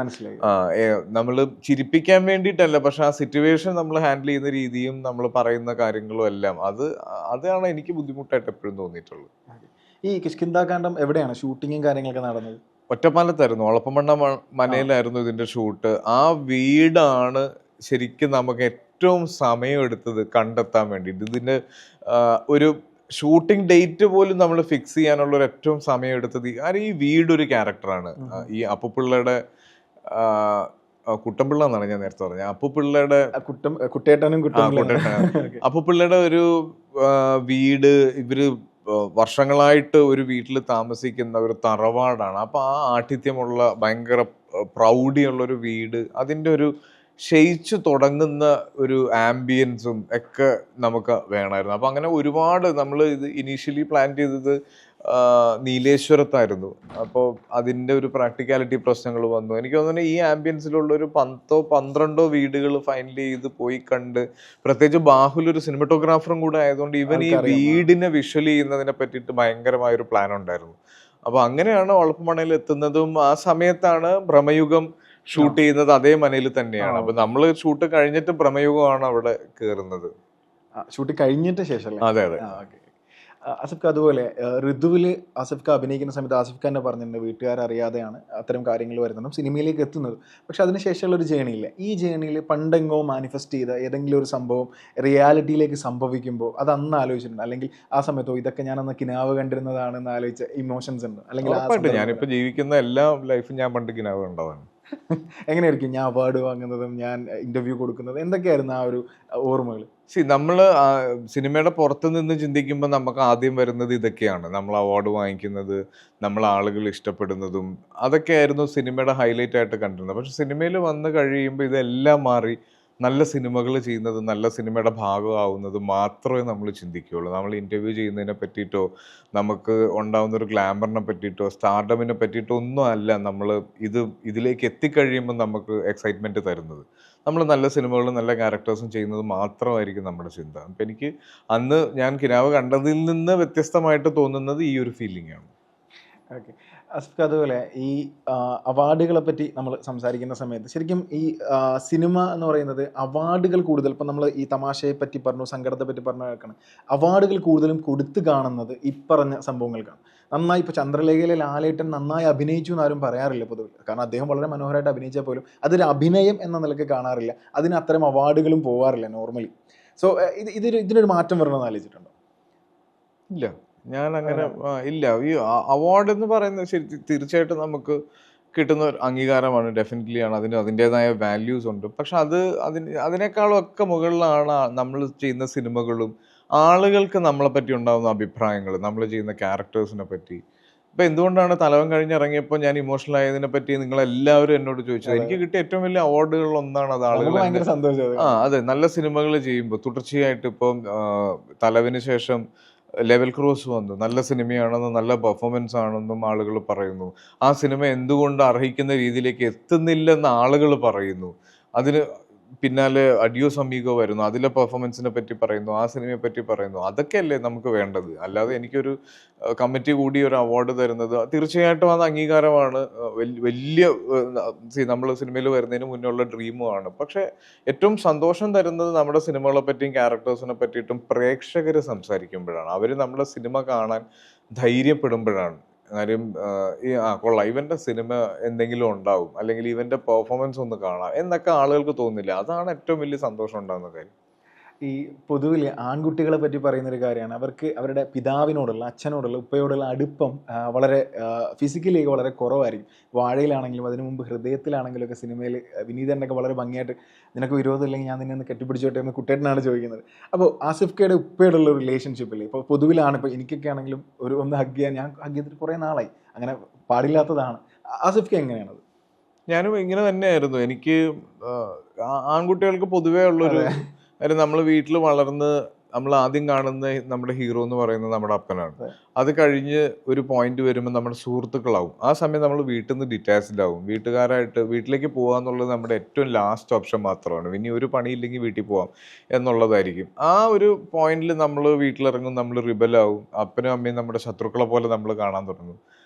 നമ്മൾ ചിരിപ്പിക്കാൻ വേണ്ടിയിട്ടല്ല, പക്ഷെ ആ സിറ്റുവേഷൻ നമ്മൾ ഹാൻഡിൽ ചെയ്യുന്ന രീതിയും നമ്മൾ പറയുന്ന കാര്യങ്ങളും എല്ലാം അതാണ് എനിക്ക് ബുദ്ധിമുട്ടായിട്ട് എപ്പോഴും തോന്നിയിട്ടുള്ളത്. ഈ കിഷ്കിന്ധാകാന്ഡം എവിടെയാണ് ഷൂട്ടിങ്ങും കാര്യങ്ങളൊക്കെ നടന്നത്? ഒറ്റപ്പാലത്തായിരുന്നു, ഒളപ്പമണ്ണ മനയിലായിരുന്നു ഇതിന്റെ ഷൂട്ട്. ആ വീടാണ് ശരിക്കും നമുക്ക് ഏറ്റവും സമയം എടുത്തത് കണ്ടെത്താൻ വേണ്ടിയിട്ട്. ഇതിന്റെ ഒരു ഷൂട്ടിംഗ് ഡേറ്റ് പോലും നമ്മൾ ഫിക്സ് ചെയ്യാനുള്ള ഒരു ഏറ്റവും സമയം എടുത്തത്. കാരണം ഈ വീടൊരു ക്യാരക്ടറാണ്. ഈ അപ്പുപിള്ളയുടെ കുട്ടമ്പിള്ള എന്നാണ് ഞാൻ നേരത്തെ പറഞ്ഞത്. അപ്പുപിള്ളയുടെ അപ്പുപിള്ളയുടെ ഒരു വീട്, ഇവര് വർഷങ്ങളായിട്ട് ഒരു വീട്ടിൽ താമസിക്കുന്ന ഒരു തറവാടാണ്. അപ്പൊ ആ ആഠിത്യമുള്ള ഭയങ്കര പ്രൗഢിയുള്ള ഒരു വീട്, അതിൻ്റെ ഒരു ക്ഷയിച്ചു തുടങ്ങുന്ന ഒരു ആംബിയൻസും ഒക്കെ നമുക്ക് വേണമായിരുന്നു. അപ്പൊ അങ്ങനെ ഒരുപാട് നമ്മൾ ഇത് ഇനീഷ്യലി പ്ലാൻ ചെയ്തത് നീലേശ്വരത്തായിരുന്നു. അപ്പോൾ അതിൻ്റെ ഒരു പ്രാക്ടിക്കാലിറ്റി പ്രശ്നങ്ങൾ വന്നു. എനിക്ക് തോന്നുന്നു ഈ ആംബിയൻസിലുള്ള ഒരു 10-12 വീടുകൾ ഫൈനൽ ചെയ്ത് പോയി കണ്ട്, പ്രത്യേകിച്ച് ബാഹുൽ ഒരു സിനിമറ്റോഗ്രാഫറും കൂടെ ആയതുകൊണ്ട് ഇവൻ ഈ വീടിനെ വിഷ്വൽ ചെയ്യുന്നതിനെ പറ്റിയിട്ട് ഭയങ്കരമായൊരു പ്ലാൻ ഉണ്ടായിരുന്നു. അപ്പൊ അങ്ങനെയാണ് ഒളപ്പമണ്ണയിൽ എത്തുന്നതും. ആ സമയത്താണ് ഭ്രമയുഗം ഷൂട്ട് ചെയ്യുന്നത് അതേ മനയിൽ തന്നെയാണ്. അപ്പൊ നമ്മൾ ഷൂട്ട് കഴിഞ്ഞിട്ട് ഭ്രമയുഗമാണ് അവിടെ കയറുന്നത്. ഷൂട്ട് കഴിഞ്ഞിട്ട് ശേഷം അതെ അതെ. ആസിഫ് ഖാൻ അതുപോലെ ഋതുവിൽ ആസിഫ് ഖാൻ അഭിനയിക്കുന്ന സമയത്ത് ആസിഫ് ഖാൻ പറഞ്ഞിട്ടുണ്ട് വീട്ടുകാരറിയാതെയാണ് അത്തരം കാര്യങ്ങൾ വരുന്നതും സിനിമയിലേക്ക് എത്തുന്നത്. പക്ഷെ അതിനുശേഷമുള്ള ഒരു ജേണിയില്ല. ഈ ജേണിയിൽ പണ്ടെങ്ങോ മാനിഫെസ്റ്റ് ചെയ്ത ഏതെങ്കിലും ഒരു സംഭവം റിയാലിറ്റിയിലേക്ക് സംഭവിക്കുമ്പോൾ അത് അന്ന് ആലോചിച്ചിട്ടുണ്ട്, അല്ലെങ്കിൽ ആ സമയത്തോ ഇതൊക്കെ ഞാൻ അന്ന് കിനാവ് കണ്ടിരുന്നതാണെന്ന് ആലോചിച്ച ഇമോഷൻസ് ഉണ്ട്, അല്ലെങ്കിൽ ഞാനിപ്പോ ജീവിക്കുന്ന എല്ലാ ലൈഫും ഞാൻ പണ്ട് കിനാവ് കണ്ടതാണ്. എങ്ങനെയായിരിക്കും ഞാൻ അവാർഡ് വാങ്ങുന്നതും ഞാൻ ഇന്റർവ്യൂ കൊടുക്കുന്നതും, എന്തൊക്കെയായിരുന്നു ആ ഒരു ഓർമ്മകൾ? നമ്മൾ സിനിമയുടെ പുറത്ത് നിന്ന് ചിന്തിക്കുമ്പോൾ നമുക്ക് ആദ്യം വരുന്നത് ഇതൊക്കെയാണ്. നമ്മൾ അവാർഡ് വാങ്ങിക്കുന്നത്, നമ്മൾ ആളുകൾ ഇഷ്ടപ്പെടുന്നതും അതൊക്കെയായിരുന്നു സിനിമയുടെ ഹൈലൈറ്റ് ആയിട്ട് കണ്ടിരുന്നത്. പക്ഷെ സിനിമയിൽ വന്ന് കഴിയുമ്പോൾ ഇതെല്ലാം മാറി നല്ല സിനിമകൾ ചെയ്യുന്നത്, നല്ല സിനിമയുടെ ഭാഗമാവുന്നത് മാത്രമേ നമ്മൾ ചിന്തിക്കുകയുള്ളൂ. നമ്മൾ ഇൻ്റർവ്യൂ ചെയ്യുന്നതിനെ പറ്റിയിട്ടോ നമുക്ക് ഉണ്ടാകുന്ന ഒരു ഗ്ലാമറിനെ പറ്റിയിട്ടോ സ്റ്റാർഡമിനെ പറ്റിയിട്ടോ ഒന്നും അല്ല നമ്മൾ ഇതിലേക്ക് എത്തിക്കഴിയുമ്പോൾ നമുക്ക് എക്സൈറ്റ്മെൻറ്റ് തരുന്നത്. നമ്മൾ നല്ല സിനിമകളും നല്ല ക്യാരക്ടേഴ്സും ചെയ്യുന്നത് മാത്രമായിരിക്കും നമ്മുടെ ചിന്ത. അപ്പം എനിക്ക് അന്ന് ഞാൻ കിനാവ് കണ്ടതിൽ നിന്ന് വ്യത്യസ്തമായിട്ട് തോന്നുന്നത് ഈ ഒരു ഫീലിംഗ് ആണ്. ഓക്കെ. ആസിഫ് അതുപോലെ ഈ അവാർഡുകളെ പറ്റി നമ്മൾ സംസാരിക്കുന്ന സമയത്ത് ശരിക്കും ഈ സിനിമ എന്ന് പറയുന്നത് അവാർഡുകൾ കൂടുതൽ, ഇപ്പം നമ്മൾ ഈ തമാശയെ പറ്റി പറഞ്ഞു, സങ്കടത്തെ പറ്റി പറഞ്ഞു കേൾക്കണം, അവാർഡുകൾ കൂടുതലും കൊടുത്തു കാണുന്നത് ഈ പറഞ്ഞ സംഭവങ്ങൾക്കാണ്. നന്നായി ഇപ്പോൾ ചന്ദ്രലേഖയിലെ ലാലേട്ടൻ നന്നായി അഭിനയിച്ചു എന്ന് ആരും പറയാറില്ല പൊതുവെ, കാരണം അദ്ദേഹം വളരെ മനോഹരമായിട്ട് അഭിനയിച്ചാൽ പോലും അതൊരു അഭിനയം എന്ന നിലയ്ക്ക് കാണാറില്ല, അതിന് അത്തരം അവാർഡുകളും പോകാറില്ല നോർമലി. സോ ഇതിനൊരു മാറ്റം വരണമെന്ന് ആലോചിച്ചിട്ടുണ്ടോ? ഇല്ല, ഞാൻ അങ്ങനെ ഇല്ല. ഈ അവാർഡ് എന്ന് പറയുന്നത് ശരി തീർച്ചയായിട്ടും നമുക്ക് കിട്ടുന്ന ഒരു അംഗീകാരമാണ്, ഡെഫിനറ്റ്ലി ആണ്, അതിന് അതിൻ്റെതായ വാല്യൂസ് ഉണ്ട്. പക്ഷെ അതിനേക്കാളും ഒക്കെ മുകളിലാണ് നമ്മൾ ചെയ്യുന്ന സിനിമകളും ആളുകൾക്ക് നമ്മളെ പറ്റി ഉണ്ടാകുന്ന അഭിപ്രായങ്ങൾ, നമ്മൾ ചെയ്യുന്ന ക്യാരക്ടേഴ്സിനെ പറ്റി. ഇപ്പം എന്തുകൊണ്ടാണ് തലവൻ കഴിഞ്ഞിറങ്ങിയപ്പോൾ ഞാൻ ഇമോഷണൽ ആയതിനെ പറ്റി നിങ്ങളെല്ലാവരും എന്നോട് ചോദിച്ചത്. എനിക്ക് കിട്ടിയ ഏറ്റവും വലിയ അവാർഡുകളിൽ ഒന്നാണ് അത്. ആളുകൾ അതെ, നല്ല സിനിമകൾ ചെയ്യുമ്പോൾ തുടർച്ചയായിട്ട് ഇപ്പം തലവിന് ശേഷം ലെവൽ ക്രോസ് വന്നു, നല്ല സിനിമയാണെന്നും നല്ല പെർഫോമൻസ് ആണെന്നും ആളുകൾ പറയുന്നു. ആ സിനിമ എന്തുകൊണ്ട് അർഹിക്കുന്ന രീതിയിലേക്ക് എത്തുന്നില്ലെന്ന് ആളുകൾ പറയുന്നു. അതിന് പിന്നാലെ അഡിയോസ് അമീഗോ വരുന്നു, അതിലെ പെർഫോമൻസിനെ പറ്റി പറയുന്നു, ആ സിനിമയെ പറ്റി പറയുന്നു. അതൊക്കെയല്ലേ നമുക്ക് വേണ്ടത്. അല്ലാതെ എനിക്കൊരു കമ്മിറ്റി കൂടി ഒരു അവാർഡ് തരുന്നത് തീർച്ചയായിട്ടും അത് അംഗീകാരമാണ്, വലിയ നമ്മൾ സിനിമയിൽ വരുന്നതിന് മുന്നുള്ള ഡ്രീമുമാണ്. പക്ഷെ ഏറ്റവും സന്തോഷം തരുന്നത് നമ്മുടെ സിനിമകളെ പറ്റിയും ക്യാരക്ടേഴ്സിനെ പറ്റിയിട്ടും പ്രേക്ഷകർ സംസാരിക്കുമ്പോഴാണ്, അവർ നമ്മുടെ സിനിമ കാണാൻ ധൈര്യപ്പെടുമ്പോഴാണ്. കാര്യം കൊള്ളാം, ഇവന്റെ സിനിമ എന്തെങ്കിലും ഉണ്ടാവും, അല്ലെങ്കിൽ ഇവന്റെ പെർഫോമൻസ് ഒന്ന് കാണാം എന്നൊക്കെ ആളുകൾക്ക് തോന്നില്ല. അതാണ് ഏറ്റവും വലിയ സന്തോഷം ഉണ്ടാകുന്ന കാര്യം. ഈ പൊതുവിൽ ആൺകുട്ടികളെ പറ്റി പറയുന്നൊരു കാര്യമാണ്, അവർക്ക് അവരുടെ പിതാവിനോടുള്ള, അച്ഛനോടുള്ള, ഉപ്പയോടുള്ള അടുപ്പം വളരെ ഫിസിക്കലി വളരെ കുറവായിരിക്കും. വാഴയിലാണെങ്കിലും അതിനു മുമ്പ് ഹൃദയത്തിലാണെങ്കിലും ഒക്കെ സിനിമയിൽ വിനീതനൊക്കെ വളരെ ഭംഗിയായിട്ട് നിനക്ക് വിരോധം ഇല്ലെങ്കിൽ ഞാൻ നിന്നെ ഒന്ന് കെട്ടിപ്പിടിച്ചോട്ടെ എന്ന് കുട്ടേട്ടനാണ് ചോദിക്കുന്നത്. അപ്പോൾ ആസിഫ് കയുടെ ഉപ്പയോടുള്ള ഒരു റിലേഷൻഷിപ്പിൽ ഇപ്പോൾ പൊതുവിലാണ്, ഇപ്പോൾ എനിക്കൊക്കെ ആണെങ്കിലും ഒന്ന് ഹഗ് ചെയ്യാൻ, ഞാൻ ഹഗ് ചെയ്തിട്ട് കുറേ നാളായി, അങ്ങനെ പാടില്ലാത്തതാണ്. ആസിഫ് കെ എങ്ങനെയാണത്? ഞാനും ഇങ്ങനെ തന്നെയായിരുന്നു. എനിക്ക് ആൺകുട്ടികൾക്ക് പൊതുവേ ഉള്ളൊരു കാര്യം, നമ്മൾ വീട്ടിൽ വളർന്ന് നമ്മൾ ആദ്യം കാണുന്ന നമ്മുടെ ഹീറോ എന്ന് പറയുന്നത് നമ്മുടെ അപ്പനാണ്. അത് കഴിഞ്ഞ് ഒരു പോയിന്റ് വരുമ്പോൾ നമ്മുടെ സുഹൃത്തുക്കളാവും. ആ സമയം നമ്മൾ വീട്ടിൽ നിന്ന് ഡിറ്റാച്ച്ഡ് ആവും. വീട്ടിലേക്ക് പോകാന്നുള്ളത് നമ്മുടെ ഏറ്റവും ലാസ്റ്റ് ഓപ്ഷൻ മാത്രമാണ്. ഇനി ഒരു പണിയില്ലെങ്കിൽ വീട്ടിൽ പോകാം എന്നുള്ളതായിരിക്കും. ആ ഒരു പോയിന്റിൽ നമ്മൾ വീട്ടിലിറങ്ങും, നമ്മൾ റിബലാവും. അപ്പനും അമ്മയും നമ്മുടെ ശത്രുക്കളെ പോലെ നമ്മൾ കാണാൻ തുടങ്ങും.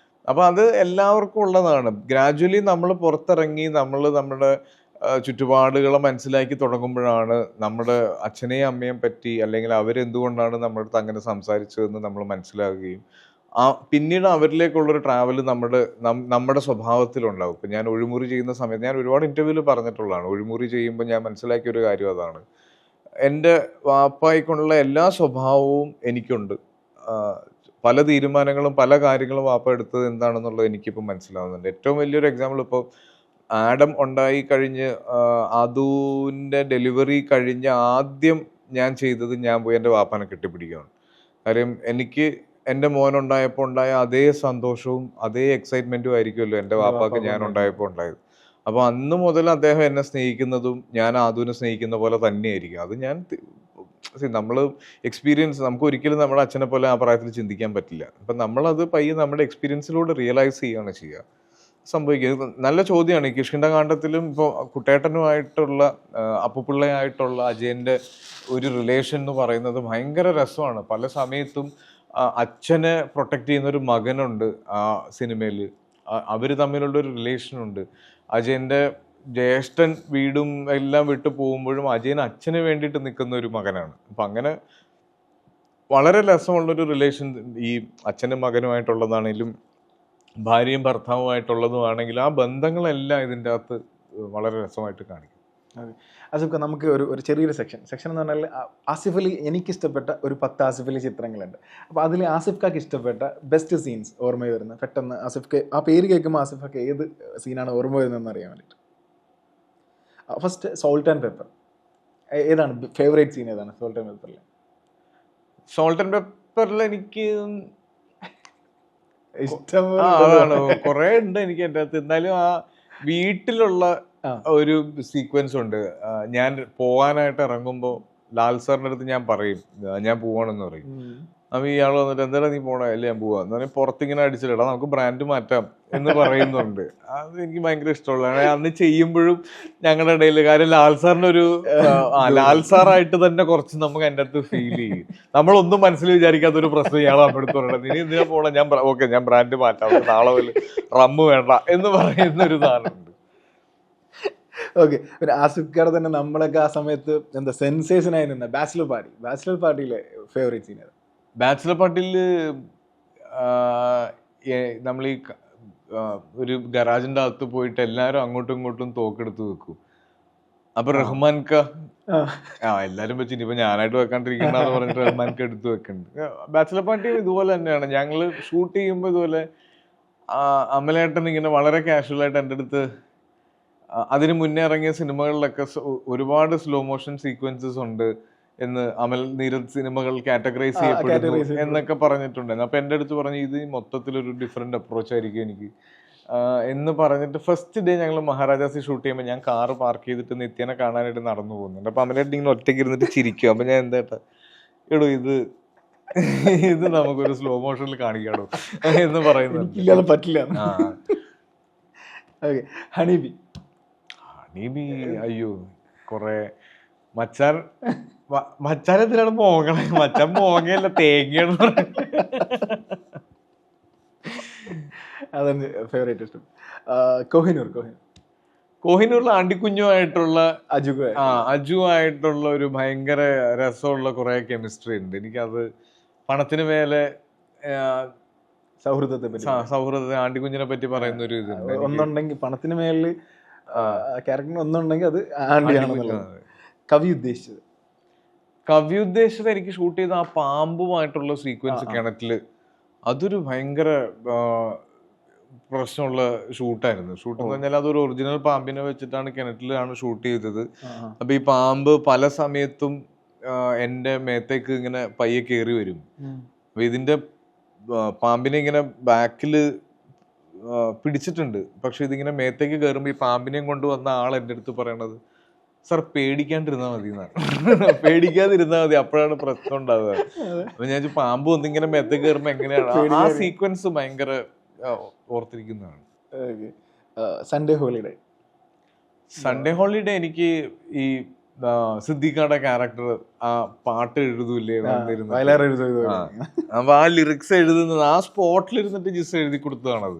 അപ്പോൾ അത് എല്ലാവർക്കും ഉള്ളതാണ്. ഗ്രാജുവലി നമ്മൾ പുറത്തിറങ്ങി നമ്മുടെ ചുറ്റുപാടുകളെ മനസ്സിലാക്കി തുടങ്ങുമ്പോഴാണ് നമ്മുടെ അച്ഛനെയും അമ്മയും പറ്റി, അല്ലെങ്കിൽ അവരെന്തുകൊണ്ടാണ് നമ്മുടെ അടുത്ത് അങ്ങനെ സംസാരിച്ചതെന്ന് നമ്മൾ മനസ്സിലാക്കുകയും പിന്നീട് അവരിലേക്കുള്ളൊരു ട്രാവൽ നമ്മുടെ സ്വഭാവത്തിലുണ്ടാവും. ഇപ്പം ഞാൻ ഒഴിമുറി ചെയ്യുന്ന സമയത്ത് ഞാൻ ഒരുപാട് ഇൻ്റർവ്യൂവിൽ പറഞ്ഞിട്ടുള്ളതാണ്. ഒഴിമുറി ചെയ്യുമ്പോൾ ഞാൻ മനസ്സിലാക്കിയ ഒരു കാര്യം അതാണ്. എൻ്റെ വാപ്പായിക്കൊണ്ടുള്ള എല്ലാ സ്വഭാവവും എനിക്കുണ്ട്. പല തീരുമാനങ്ങളും പല കാര്യങ്ങളും വാപ്പ എടുത്തത് എന്താണെന്നുള്ളത് എനിക്കിപ്പോൾ മനസ്സിലാവുന്നുണ്ട്. ഏറ്റവും വലിയൊരു എക്സാമ്പിൾ, ഇപ്പോൾ ആഡം ഉണ്ടായി കഴിഞ്ഞ് അതുവിൻ്റെ ഡെലിവറി കഴിഞ്ഞ് ആദ്യം ഞാൻ ചെയ്തത് ഞാൻ പോയി എൻ്റെ വാപ്പാനെ കെട്ടിപ്പിടിക്കുകയാണ്. കാര്യം എനിക്ക് എൻ്റെ മോനുണ്ടായപ്പോൾ ഉണ്ടായ അതേ സന്തോഷവും അതേ എക്സൈറ്റ്മെൻറ്റും ആയിരിക്കുമല്ലോ എൻ്റെ വാപ്പാക്ക് ഞാൻ ഉണ്ടായപ്പോൾ ഉണ്ടായത്. അപ്പോൾ അന്ന് മുതൽ അദ്ദേഹം എന്നെ സ്നേഹിക്കുന്നതും ഞാൻ ആദുവിനെ സ്നേഹിക്കുന്ന പോലെ തന്നെയായിരിക്കും. അത് ഞാൻ നമ്മൾ എക്സ്പീരിയൻസ്, നമുക്ക് ഒരിക്കലും നമ്മുടെ അച്ഛനെ പോലെ ആ പ്രായത്തിൽ ചിന്തിക്കാൻ പറ്റില്ല. അപ്പം നമ്മളത് പയ്യെ നമ്മുടെ എക്സ്പീരിയൻസിലൂടെ റിയലൈസ് ചെയ്യുകയാണ് ചെയ്യുക, സംഭവിക്കുക. നല്ല ചോദ്യമാണ്. ഈ കിഷ്കിന്ധാകാന്ഡത്തിലും ഇപ്പോൾ കുട്ടേട്ടനുമായിട്ടുള്ള അപ്പുപിള്ളയായിട്ടുള്ള അജയൻ്റെ ഒരു റിലേഷൻ എന്ന് പറയുന്നത് ഭയങ്കര രസമാണ്. പല സമയത്തും അച്ഛനെ പ്രൊട്ടക്റ്റ് ചെയ്യുന്നൊരു മകനുണ്ട് ആ സിനിമയിൽ. അവർ തമ്മിലുള്ളൊരു റിലേഷനുണ്ട്. അജയൻ്റെ ജ്യേഷ്ഠൻ വീടും എല്ലാം വിട്ടു പോകുമ്പോഴും അജയൻ അച്ഛന് വേണ്ടിയിട്ട് നിൽക്കുന്ന ഒരു മകനാണ്. അപ്പം അങ്ങനെ വളരെ രസമുള്ളൊരു റിലേഷൻ ഈ അച്ഛനും മകനുമായിട്ടുള്ളതാണെങ്കിലും ഭാര്യയും ഭർത്താവുമായിട്ടുള്ളതുമാണെങ്കിലും ആ ബന്ധങ്ങളെല്ലാം ഇതിൻ്റെ അകത്ത് വളരെ രസമായിട്ട് കാണിക്കും. അതെ. ആസിഫ് ഖാൻ, നമുക്ക് ഒരു ചെറിയൊരു സെക്ഷൻ എന്ന് പറഞ്ഞാൽ ആസിഫ് അലി, എനിക്കിഷ്ടപ്പെട്ട ഒരു 10 ആസിഫ് അലി ചിത്രങ്ങളുണ്ട്. അപ്പോൾ അതിൽ ആസിഫ് ഖാക്ക് ഇഷ്ടപ്പെട്ട ബെസ്റ്റ് സീൻസ് ഓർമ്മ വരുന്നത് പെട്ടെന്ന് ആസിഫ് ഖാൻ ആ പേര് കേൾക്കുമ്പോൾ ആസിഫ് ഖാക്ക് ഏത് സീനാണ് ഓർമ്മ വരുന്നതെന്ന് അറിയാൻ വേണ്ടിയിട്ട്. ഫസ്റ്റ് സോൾട്ട് ആൻഡ് പെപ്പർ, ഏതാണ് ഫേവറേറ്റ് സീൻ? ഏതാണ് സോൾട്ട് ആൻഡ് പെപ്പറിൽ? സോൾട്ട് ആൻഡ് പെപ്പറിൽ എനിക്ക് ഇഷ്ടം അതാണ് കുറെ ഉണ്ട് എനിക്ക് എൻ്റെ അകത്ത്. എന്നാലും ആ വീട്ടിലുള്ള ഒരു സീക്വൻസ് ഉണ്ട്. ഞാൻ പോവാനായിട്ട് ഇറങ്ങുമ്പോൾ ലാൽ സാറിൻ്റെ അടുത്ത് ഞാൻ പറയും ഞാൻ പോവാണെന്ന് പറയും. അപ്പൊ ഇയാൾ വന്നിട്ട് എന്തായാലും നീ പോണ അല്ലേ, ഞാൻ പോവാ എന്ന് പറഞ്ഞാൽ പുറത്തിങ്ങനെ അടിച്ചിട്ടാ നമുക്ക് ബ്രാൻഡ് മാറ്റാം എന്ന് പറയുന്നുണ്ട്. അത് എനിക്ക് ഭയങ്കര ഇഷ്ടമുള്ളതാണ്. അന്ന് ചെയ്യുമ്പോഴും ഞങ്ങളുടെ ഇടയിൽ കാര്യം ലാൽ സാറിന്റെ ഒരു ലാൽ സാറായിട്ട് തന്നെ കുറച്ച് നമുക്ക് എൻ്റെ അടുത്ത് ഫീൽ ചെയ്യും. നമ്മളൊന്നും മനസ്സിൽ വിചാരിക്കാത്ത ഒരു പ്രശ്നം ഇയാൾ നമ്മുടെ അടുത്ത് പറയണത്, നീ എന്തിനാ പോണ? ഞാൻ ഓക്കെ ഞാൻ ബ്രാൻഡ് മാറ്റാം, നാളെ മുതൽ റമ്മ് വേണ്ട എന്ന് പറയുന്ന ഒരു സാധനമുണ്ട്. ഓക്കെ. പിന്നെ ആസിഫ് ഖാൻ തന്നെ നമ്മളൊക്കെ ആ സമയത്ത് എന്താ സെൻസേഷനായി നിന്ന ബാച്ചിലർ പാർട്ടിയിലെ ഫേവറേറ്റ് സീൻ? ബാച്ചിലർ പാർട്ടിയിൽ നമ്മൾ ഈ ഒരു ഗരാജിന്റെ അകത്ത് പോയിട്ട് എല്ലാരും അങ്ങോട്ടും ഇങ്ങോട്ടും തോക്കെടുത്ത് വെക്കും. അപ്പൊ റഹ്മാൻ ക എല്ലാരും വെച്ച് ഇനിയിപ്പോ ഞാനായിട്ട് വെക്കാണ്ടിരിക്കണ്ടെന്ന് പറഞ്ഞിട്ട് റഹ്മാൻ ക എടുത്ത് വെക്കുന്നുണ്ട്. ബാച്ചിലർ പാർട്ടി ഇതുപോലെ തന്നെയാണ്. ഞങ്ങള് ഷൂട്ട് ചെയ്യുമ്പോ ഇതുപോലെ അമലേട്ടൻ ഇങ്ങനെ വളരെ കാഷ്വൽ ആയിട്ട് എൻ്റെ അടുത്ത് അതിന് മുന്നേ ഇറങ്ങിയ സിനിമകളിലൊക്കെ ഒരുപാട് സ്ലോ മോഷൻ സീക്വൻസസ് ഉണ്ട് എന്ന് അമൽ നീരദ് സിനിമകൾ കാറ്റഗറൈസ് ചെയ്യപ്പെടുന്നു എന്നൊക്കെ പറഞ്ഞിട്ടുണ്ടായിരുന്നു. അപ്പൊ എൻ്റെ അടുത്ത് പറഞ്ഞു ഇത് മൊത്തത്തിലൊരു ഡിഫറെന്റ് അപ്രോച്ച് ആയിരിക്കും എനിക്ക് എന്ന് പറഞ്ഞിട്ട് ഫസ്റ്റ് ഡേ ഞങ്ങൾ മഹാരാജാസി ഷൂട്ട് ചെയ്യുമ്പോൾ ഞാൻ കാറ് പാർക്ക് ചെയ്തിട്ട് നിത്യനെ കാണാനായിട്ട് നടന്നു പോകുന്നുണ്ട്. അപ്പൊ അമലേട്ട് ഇങ്ങനെ ഒറ്റയ്ക്ക് ഇരുന്നിട്ട് ചിരിക്കും. അപ്പൊ ഞാൻ എന്താ എടോ ഇത് നമുക്കൊരു സ്ലോ മോഷനിൽ കാണിക്കാടോ എന്ന് പറയുന്നത് പറ്റില്ല. ഹണീബി അയ്യോ കൊറേ മച്ചാനെന്തിനാണ് മോങ്ങണേ? മച്ചാൻ മോങ്ങയല്ല തേങ്ങയാണ്. അതാണ് ഫേവറേറ്റ് ഇഷ്ടം. കോഹിനൂറിൽ ആണ്ടിക്കുഞ്ഞുമായിട്ടുള്ള അജുവായിട്ടുള്ള ഒരു ഭയങ്കര രസമുള്ള കുറെ കെമിസ്ട്രി ഉണ്ട്. എനിക്കത് പണത്തിന് മേലെ സൗഹൃദത്തെ ആണ്ടിക്കുഞ്ഞിനെ പറ്റി പറയുന്ന ഒരു ഇതുണ്ട്. ഒന്നുണ്ടെങ്കിൽ പണത്തിന് മേലിൽ ക്യാരക്ടർ ഒന്നുണ്ടെങ്കിൽ അത് ആണ്ടിയാണെന്നുള്ളത്. കവി ഉദ്ദേശിച്ചത് എനിക്ക് ഷൂട്ട് ചെയ്ത ആ പാമ്പുമായിട്ടുള്ള സീക്വൻസ് കിണറ്റില്, അതൊരു ഭയങ്കര പ്രശ്നമുള്ള ഷൂട്ടായിരുന്നു. ഷൂട്ട് എന്ന് പറഞ്ഞാൽ അതൊരു ഒറിജിനൽ പാമ്പിനെ വെച്ചിട്ടാണ് കിണറ്റിലാണ് ഷൂട്ട് ചെയ്തത്. അപ്പൊ ഈ പാമ്പ് പല സമയത്തും എന്റെ മേത്തേക്ക് ഇങ്ങനെ പയ്യെ കയറി വരും. അപ്പൊ ഇതിന്റെ പാമ്പിനെ ഇങ്ങനെ ബാക്കില് പിടിച്ചിട്ടുണ്ട്. പക്ഷെ ഇതിങ്ങനെ മേത്തേക്ക് കയറുമ്പോ ഈ പാമ്പിനെയും കൊണ്ടുവന്ന ആൾ എൻ്റെ അടുത്ത് പറയണത് സാർ പേടിക്കാണ്ടിരുന്നാ മതി എന്നാണ്. പേടിക്കാതിരുന്നാ മതി, അപ്പോഴാണ് പ്രശ്നം ഉണ്ടാവുക. അപ്പൊ ഞാൻ പാമ്പ് ഒന്നിങ്ങനെ മേത്തേക്ക് കയറുമ്പോ എങ്ങനെയാണ് ആ സീക്വൻസ് ഭയങ്കര ഓർത്തിരിക്കുന്നതാണ്. സൺഡേ ഹോളിഡേ എനിക്ക് ഈ സിദ്ദിഖാടെ ക്യാരക്ടർ ആ പാട്ട് എഴുതൂലേ അപ്പൊ ആ ലിറിക്സ് എഴുതുന്നത് ആ സ്പോട്ടിൽ ഇരുന്നിട്ട് ജിസ് എഴുതി കൊടുത്തതാണത്.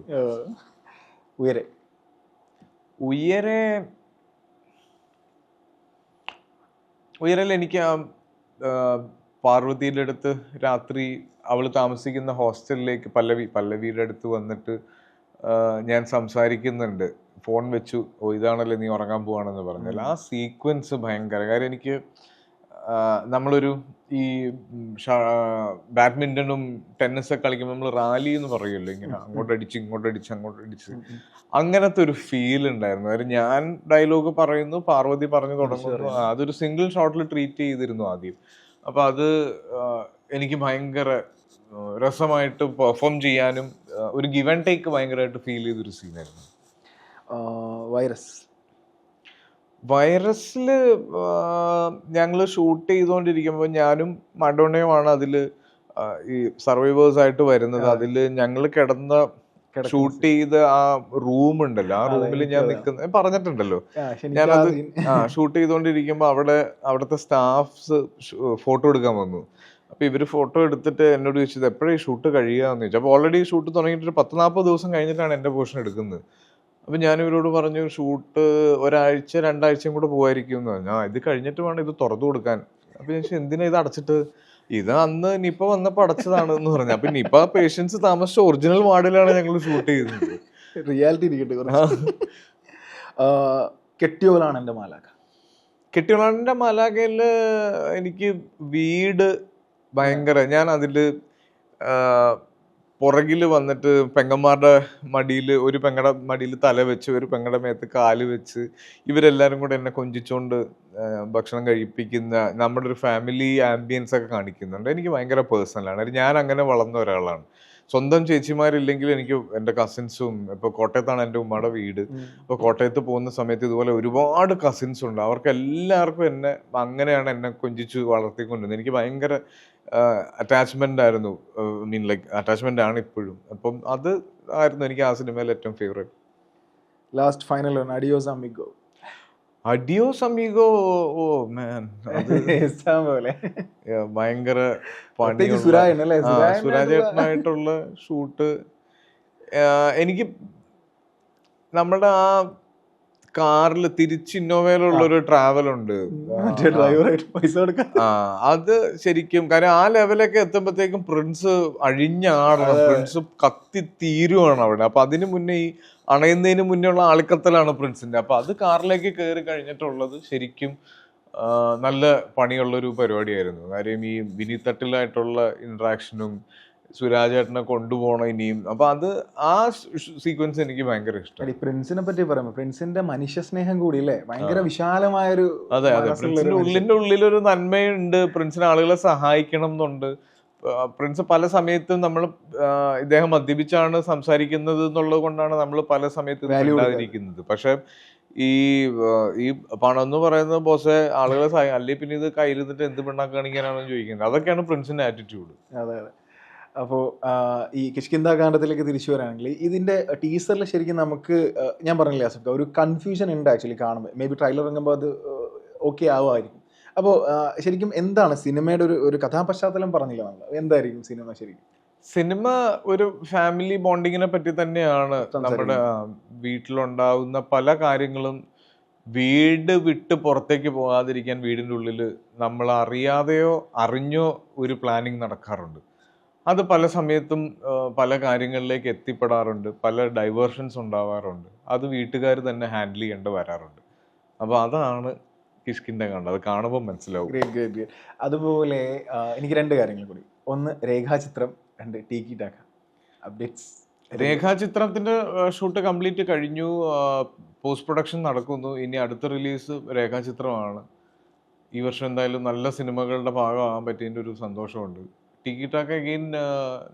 ഉയരൽ എനിക്ക് ആ പാർവതിയുടെ അടുത്ത് രാത്രി അവള് താമസിക്കുന്ന ഹോസ്റ്റലിലേക്ക് പല്ലവിയുടെ അടുത്ത് വന്നിട്ട് ഞാൻ സംസാരിക്കുന്നുണ്ട്, ഫോൺ വെച്ചു, ഓ ഇതാണല്ലേ നീ ഉറങ്ങാൻ പോവാണെന്ന് പറഞ്ഞാൽ ആ സീക്വൻസ് ഭയങ്കര. കാര്യം എനിക്ക് നമ്മളൊരു ഈ ബാഡ്മിന്റണും ടെന്നീസൊക്കെ കളിക്കുമ്പോൾ നമ്മൾ റാലി എന്ന് പറയുമല്ലോ, ഇങ്ങനെ അങ്ങോട്ടടിച്ച് ഇങ്ങോട്ടടിച്ച് അങ്ങനത്തെ ഒരു ഫീൽ ഉണ്ടായിരുന്നു. കാര്യം ഞാൻ ഡയലോഗ് പറയുന്നു, പാർവതി പറഞ്ഞു തുടങ്ങുന്നു, അതൊരു സിംഗിൾ ഷോട്ടിൽ ട്രീറ്റ് ചെയ്തിരുന്നു ആദ്യം. അപ്പൊ അത് എനിക്ക് ഭയങ്കര രസമായിട്ട് പെർഫോം ചെയ്യാനും ഒരു ഗിവ് ആൻഡ് ടേക്ക് ഭയങ്കരമായിട്ട് ഫീൽ ചെയ്തൊരു സീനായിരുന്നു. വൈറസില് ഞങ്ങൾ ഷൂട്ട് ചെയ്തുകൊണ്ടിരിക്കുമ്പോൾ ഞാനും മഡോണയുമാണ് അതില് ഈ സർവൈവേഴ്സ് ആയിട്ട് വരുന്നത്. അതില് ഞങ്ങൾ ഷൂട്ട് ചെയ്ത ആ റൂം ഉണ്ടല്ലോ, ആ റൂമിൽ ഞാൻ നിൽക്കുന്ന പറഞ്ഞിട്ടുണ്ടല്ലോ, ഞാനത് ഷൂട്ട് ചെയ്തുകൊണ്ടിരിക്കുമ്പോൾ അവിടുത്തെ സ്റ്റാഫ്സ് ഫോട്ടോ എടുക്കാൻ വന്നു. അപ്പൊ ഇവര് ഫോട്ടോ എടുത്തിട്ട് എന്നോട് ചോദിച്ചത് എപ്പോഴാണ് ഈ ഷൂട്ട് കഴിയുകയെന്ന് ചോദിച്ചു. അപ്പൊ ഓൾറെഡി ഷൂട്ട് തുടങ്ങിയിട്ട് 10-40 ദിവസം കഴിഞ്ഞിട്ടാണ് എന്റെ പോർഷൻ എടുക്കുന്നത്. അപ്പം ഞാൻ ഇവരോട് പറഞ്ഞു ഷൂട്ട് ഒരാഴ്ച 2 ആഴ്ചയും കൂടെ പോകായിരിക്കും എന്ന് പറഞ്ഞു. ഇത് കഴിഞ്ഞിട്ട് വേണം ഇത് തുറന്നു കൊടുക്കാൻ. അപ്പം ഞാൻ ചോദിച്ചു എന്തിനാ ഇത് അടച്ചിട്ട്? ഇത് അന്ന് നിപ്പ വന്നപ്പോൾ അടച്ചതാണ് എന്ന് പറഞ്ഞു. അപ്പം നിപ്പ പേഷ്യൻസ് താമസിച്ച ഒറിജിനൽ വാർഡിലാണ് ഞങ്ങൾ ഷൂട്ട് ചെയ്യുന്നത്. റിയാലിറ്റി ഇരിക്കട്ടെ കുറച്ച്. കെട്ടിയോളാണ് എൻ്റെ മാലാഖ. കെട്ടിയോളാൻ്റെ മാലാഖയിൽ എനിക്ക് വീട് ഭയങ്കര, ഞാൻ അതിൽ പുറകിൽ വന്നിട്ട് പെങ്ങന്മാരുടെ മടിയിൽ, ഒരു പെങ്ങടെ മടിയിൽ തല വെച്ച് ഒരു പെങ്ങടെ മേത്ത് കാല് വെച്ച് ഇവരെല്ലാവരും കൂടെ എന്നെ കൊഞ്ചിച്ചുകൊണ്ട് ഭക്ഷണം കഴിപ്പിക്കുന്ന നമ്മുടെ ഒരു ഫാമിലി ആംബിയൻസ് ഒക്കെ കാണിക്കുന്നുണ്ട്. എനിക്ക് ഭയങ്കര പേഴ്സണലാണ്. ഞാൻ അങ്ങനെ വളർന്ന ഒരാളാണ്. സ്വന്തം ചേച്ചിമാരില്ലെങ്കിൽ എനിക്ക് എൻ്റെ കസിൻസും, ഇപ്പോൾ കോട്ടയത്താണ് എൻ്റെ ഉമ്മയുടെ വീട്. അപ്പോൾ കോട്ടയത്ത് പോകുന്ന സമയത്ത് ഇതുപോലെ ഒരുപാട് കസിൻസ് ഉണ്ട്. അവർക്ക് എല്ലാവർക്കും അങ്ങനെയാണ് എന്നെ കൊഞ്ചിച്ച് വളർത്തിക്കൊണ്ടിരുന്നത്. എനിക്ക് ഭയങ്കര അറ്റാച്ച്മെന്റ് ആയിരുന്നു. അറ്റാച്ച്മെന്റ് ആണ് ഇപ്പോഴും. അപ്പം അത് ആയിരുന്നു എനിക്ക് ആ സിനിമയിൽ ഏറ്റവും favourite. Last final Adios Amigo. Adios Amigo, oh man, ഭയങ്കര സുരാജേട്ടനായിട്ടുള്ള ഷൂട്ട്. എനിക്ക് നമ്മുടെ ആ കാറിൽ തിരിച്ച് ഇന്നോവയിലുള്ള ഒരു ട്രാവൽ ഉണ്ട്. അത് ശരിക്കും, കാര്യം ആ ലെവലൊക്കെ എത്തുമ്പോഴത്തേക്കും പ്രിൻസ് അഴിഞ്ഞാടണം, പ്രിൻസ് കത്തി തീരുവാണ് അവിടെ. അപ്പൊ അതിന് മുന്നേ ഈ അണയുന്നതിന് മുന്നേ ഉള്ള ആളിക്കത്തലാണ് പ്രിൻസിന്റെ. അപ്പൊ അത് കാറിലേക്ക് കയറി കഴിഞ്ഞിട്ടുള്ളത് ശരിക്കും നല്ല പണിയുള്ളൊരു പരിപാടിയായിരുന്നു. കാര്യം ഈ വിനീത് തട്ടിലായിട്ടുള്ള ഇന്ററാക്ഷനും സുരാജേട്ടനെ കൊണ്ടുപോകണം ഇനിയും. അപ്പൊ അത് ആ സീക്വൻസ് എനിക്ക് ഭയങ്കര ഇഷ്ടം. പ്രിൻസിനെ പറ്റി പറയുമ്പോൾ പ്രിൻസിന്റെ മനുഷ്യ സ്നേഹം കൂടി അല്ലേ, ഭയങ്കര വിശാലമായൊരു. അതെ അതെ, പ്രിൻസിന്റെ ഉള്ളിലൊരു നന്മയുണ്ട്. പ്രിൻസിന് ആളുകളെ സഹായിക്കണം എന്നുണ്ട്. പ്രിൻസ് പല സമയത്തും നമ്മൾ ഇദ്ദേഹം മദ്യപിച്ചാണ് സംസാരിക്കുന്നത് എന്നുള്ളത് കൊണ്ടാണ് നമ്മൾ പല സമയത്തും ഇല്ലാതിരിക്കുന്നത്. പക്ഷെ ഈ പണം എന്ന് പറയുന്നത് ബോസെ ആളുകളെ അല്ലെങ്കിൽ പിന്നെ ഇത് കയ്യിലിരുന്നിട്ട് എന്ത് പെണ്ണാക്കാണിക്കാനാണെന്ന് ചോദിക്കുന്നത്. അതൊക്കെയാണ് പ്രിൻസിന്റെ ആറ്റിറ്റ്യൂഡ്. അതെ അതെ. അപ്പോൾ ഈ കിഷ്കിന്ദ കാണ്ഡത്തിലേക്ക് തിരിച്ചു വരാണെങ്കിൽ ഇതിന്റെ ടീസറിൽ ശരിക്കും നമുക്ക് ഞാൻ പറഞ്ഞില്ലേ ആസിഫ്, ഒരു കൺഫ്യൂഷൻ ഉണ്ട് ആക്ച്വലി കാണുമ്പോൾ. മേ ബി ട്രെയിലർ ഇറങ്ങുമ്പോൾ അത് ഓക്കെ ആവുമായിരിക്കും. അപ്പോൾ ശരിക്കും എന്താണ് സിനിമയുടെ ഒരു കഥാപശ്ചാത്തലം പറഞ്ഞില്ല നമ്മൾ, എന്തായിരിക്കും സിനിമ ശരിക്കും? സിനിമ ഒരു ഫാമിലി ബോണ്ടിങ്ങിനെ പറ്റി തന്നെയാണ്. നമ്മുടെ വീട്ടിലുണ്ടാവുന്ന പല കാര്യങ്ങളും വീട് വിട്ട് പുറത്തേക്ക് പോകാതിരിക്കാൻ വീടിൻ്റെ ഉള്ളിൽ നമ്മൾ അറിയാതെയോ അറിഞ്ഞോ ഒരു പ്ലാനിങ് നടക്കാറുണ്ട്. അത് പല സമയത്തും പല കാര്യങ്ങളിലേക്ക് എത്തിപ്പെടാറുണ്ട്, പല ഡൈവേർഷൻസ് ഉണ്ടാവാറുണ്ട്. അത് വീട്ടുകാർ തന്നെ ഹാൻഡിൽ ചെയ്യേണ്ടി വരാറുണ്ട്. അപ്പോൾ അതാണ് കിഷ്കിന്ദ കാണ്ഡം. അത് കാണുമ്പോൾ മനസ്സിലാവും. അതുപോലെ എനിക്ക് 2 കാര്യങ്ങൾ കൂടി. ഒന്ന് രേഖാചിത്രം, 2 ടീക്കി ടാക്ക അപ്ഡേറ്റ്സ്. രേഖാചിത്രത്തിന്റെ ഷൂട്ട് കംപ്ലീറ്റ് കഴിഞ്ഞു. പോസ്റ്റ് പ്രൊഡക്ഷൻ നടക്കുന്നു. ഇനി അടുത്ത റിലീസ് രേഖാചിത്രമാണ്. ഈ വർഷം എന്തായാലും നല്ല സിനിമകളുടെ ഭാഗമാകാൻ പറ്റിയതിൻ്റെ ഒരു സന്തോഷമുണ്ട്. ടിക്കി ടാക്ക അഗെയിൻ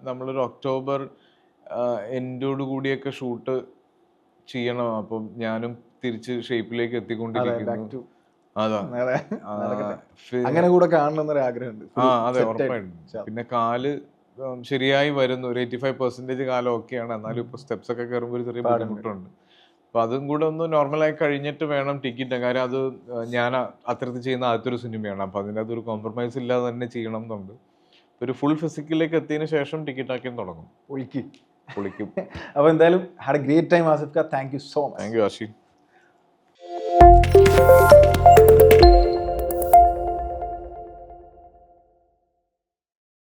നമ്മളൊരു ഒക്ടോബർ എൻഡോട് കൂടിയൊക്കെ ഷൂട്ട് ചെയ്യണം. അപ്പം ഞാനും തിരിച്ച് ഷേപ്പിലേക്ക് എത്തിക്കൊണ്ടിരിക്കുന്നു. അങ്ങനെ കൂടെ കാണണമെന്നൊരു ആഗ്രഹമുണ്ട്. അതെ, ഉറപ്പായിട്ടും. പിന്നെ കാല് ശരിയായി വരുന്നു. ഒരു 85% കാലം ഓക്കെയാണ്. എന്നാലും ഇപ്പൊ സ്റ്റെപ്സ് ഒക്കെ കയറുമ്പോൾ ഒരു ചെറിയ ബുദ്ധിമുട്ടുണ്ട്. അപ്പൊ അതും കൂടെ ഒന്ന് നോർമലായി കഴിഞ്ഞിട്ട് വേണം ടിക്കറ്റ്. കാര്യം അത് ഞാൻ അത്തരത്തിൽ ചെയ്യുന്ന ആദ്യത്തെ ഒരു സിനിമയാണ്. അപ്പൊ അതിൻ്റെ അകത്തൊരു കോംപ്രമൈസ് ഇല്ലാതെ തന്നെ ചെയ്യണം എന്നുണ്ട്. ഒരു ഫുൾ ഫിസിക്കിലേക്ക് എത്തിയതിനു ശേഷം ടിക്കറ്റ് ആക്കിയും തുടങ്ങും. പൊളിക്കും. അപ്പൊ എന്തായാലും had a great time Asif ക. Thank you so much. Thank you Ashi.